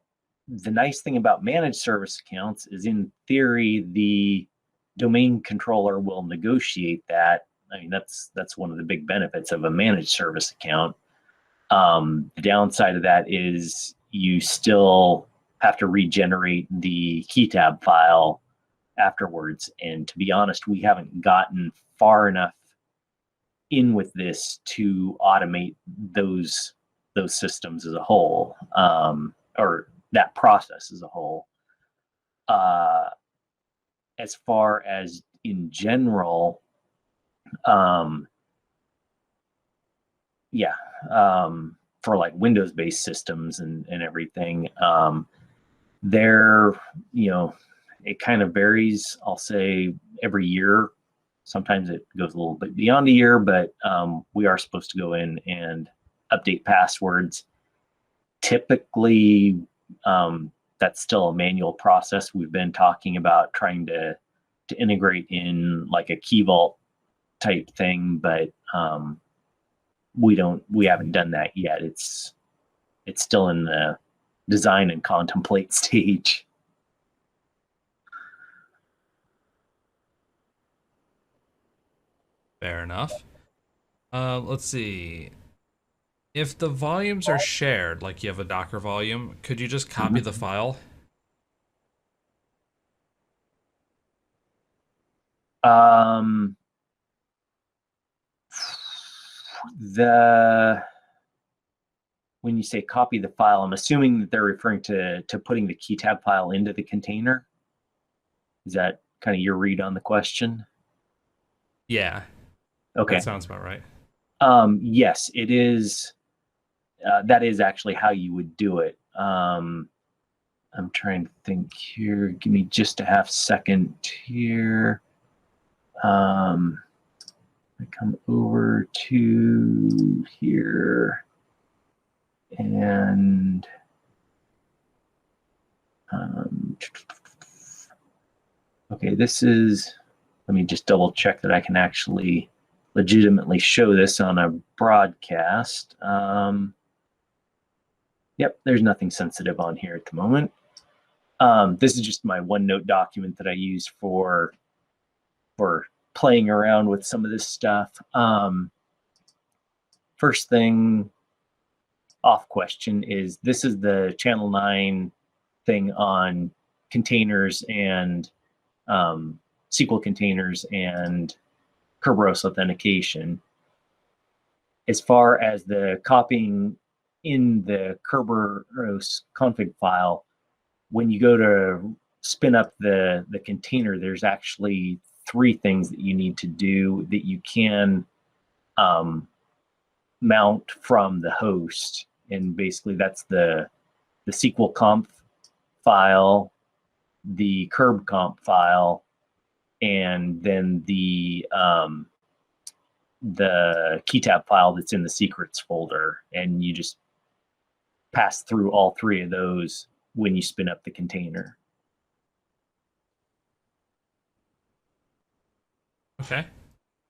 the nice thing about managed service accounts is, in theory, the domain controller will negotiate that. I mean, that's one of the big benefits of a managed service account. The downside of that is you still have to regenerate the key tab file afterwards. And to be honest, we haven't gotten far enough in with this to automate those systems as a whole, or that process as a whole. As far as in general, yeah, for like Windows-based systems and everything, there, it kind of varies. I'll say every year. Sometimes it goes a little bit beyond a year, but we are supposed to go in and update passwords. Typically, that's still a manual process. We've been talking about trying to integrate in like a key vault type thing, but we haven't done that yet. It's still in the design and contemplate stage. Fair enough. Let's see. If the volumes are shared, like you have a Docker volume, could you just copy the file? When you say copy the file, I'm assuming that they're referring to putting the key tab file into the container. Is that kind of your read on the question? Yeah. Okay. That sounds about right. Yes, it is. That is actually how you would do it. I'm trying to think here. Give me just a half second here. I come over to here, and okay, this is, let me just double check that I can actually legitimately show this on a broadcast. Yep, there's nothing sensitive on here at the moment. This is just my OneNote document that I use for playing around with some of this stuff. First thing off question is, this is the Channel 9 thing on containers and SQL containers and Kerberos authentication. As far as the copying in the Kerberos config file, when you go to spin up the container, there's actually 3 things that you need to do that you can mount from the host. And basically that's the SQL conf file, the curb comp file, and then the key tab file that's in the secrets folder. And you just pass through all 3 of those when you spin up the container. Okay,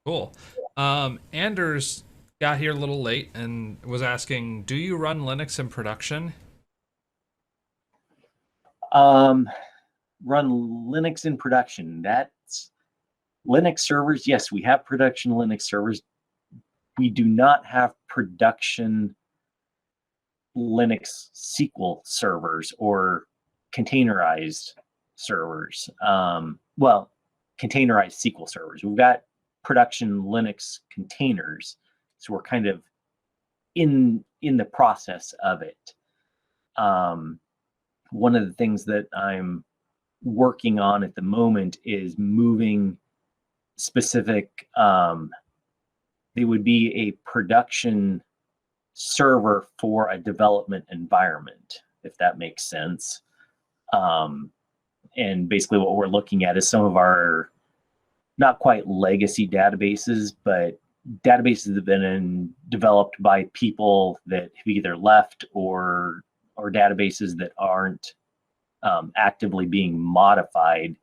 cool. Anders got here a little late and was asking, do you run Linux in production? Run Linux in production. That's Linux servers. Yes, we have production Linux servers. we do not have production Linux SQL servers or containerized servers. Well, containerized SQL servers. We've got production Linux containers, so we're kind of in the process of it. One of the things that I'm working on at the moment is moving specific. They would be a production server for a development environment, if that makes sense. And basically what we're looking at is some of our not quite legacy databases, but databases that have been developed by people that have either left or databases that aren't actively being modified,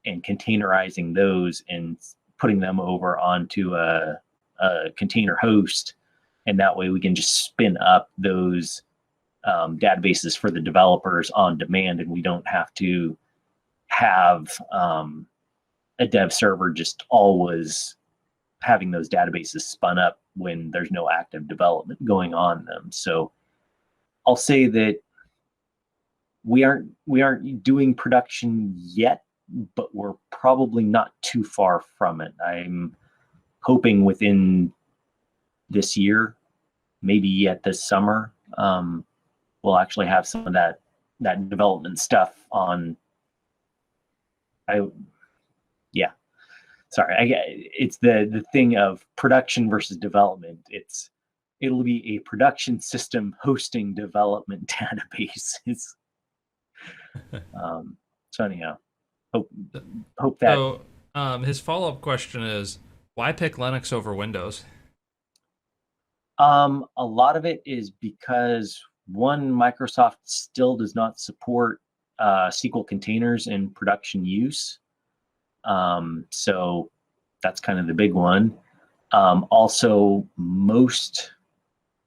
and containerizing those and putting them over onto a container host. And that way we can just spin up those databases for the developers on demand, and we don't have to have a dev server just always having those databases spun up when there's no active development going on them. So I'll say that we aren't doing production yet, but we're probably not too far from it. I'm hoping within this year, maybe yet this summer, we'll actually have some of that development stuff on. It's the thing of production versus development. It'll be a production system hosting development database. So anyhow, hope that. So his follow-up question is, why pick Linux over Windows? A lot of it is because, one, Microsoft still does not support SQL containers in production use. So that's kind of the big one. Also, most,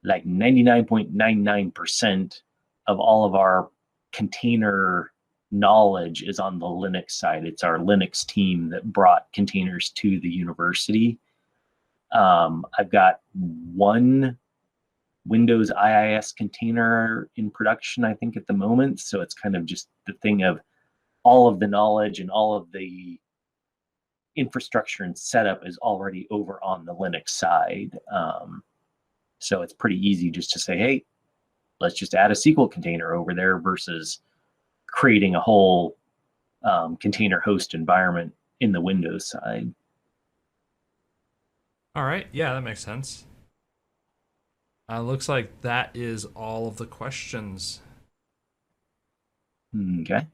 like 99.99% of all of our container knowledge is on the Linux side. It's our Linux team that brought containers to the university. I've got one Windows IIS container in production, I think, at the moment. So it's kind of just the thing of all of the knowledge and all of the infrastructure and setup is already over on the Linux side. So it's pretty easy just to say, hey, let's just add a SQL container over there versus creating a whole container host environment in the Windows side. All right. Yeah, that makes sense. Looks like that is all of the questions. Okay.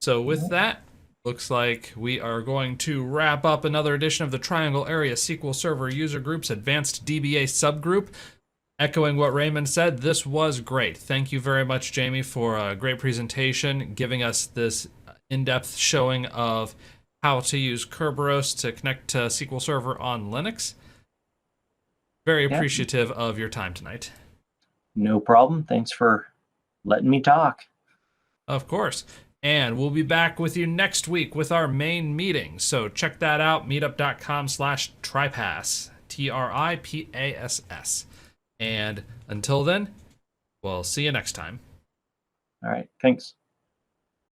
So with that, looks like we are going to wrap up another edition of the Triangle Area SQL Server User Group's Advanced DBA subgroup. Echoing what Raymond said, this was great. Thank you very much, Jamie, for a great presentation, giving us this in-depth showing of how to use Kerberos to connect to SQL Server on Linux. Very appreciative of your time tonight. No problem. Thanks for letting me talk. Of course. And we'll be back with you next week with our main meeting. So check that out, meetup.com/tripass, TRIPASS. And until then, we'll see you next time. All right. Thanks.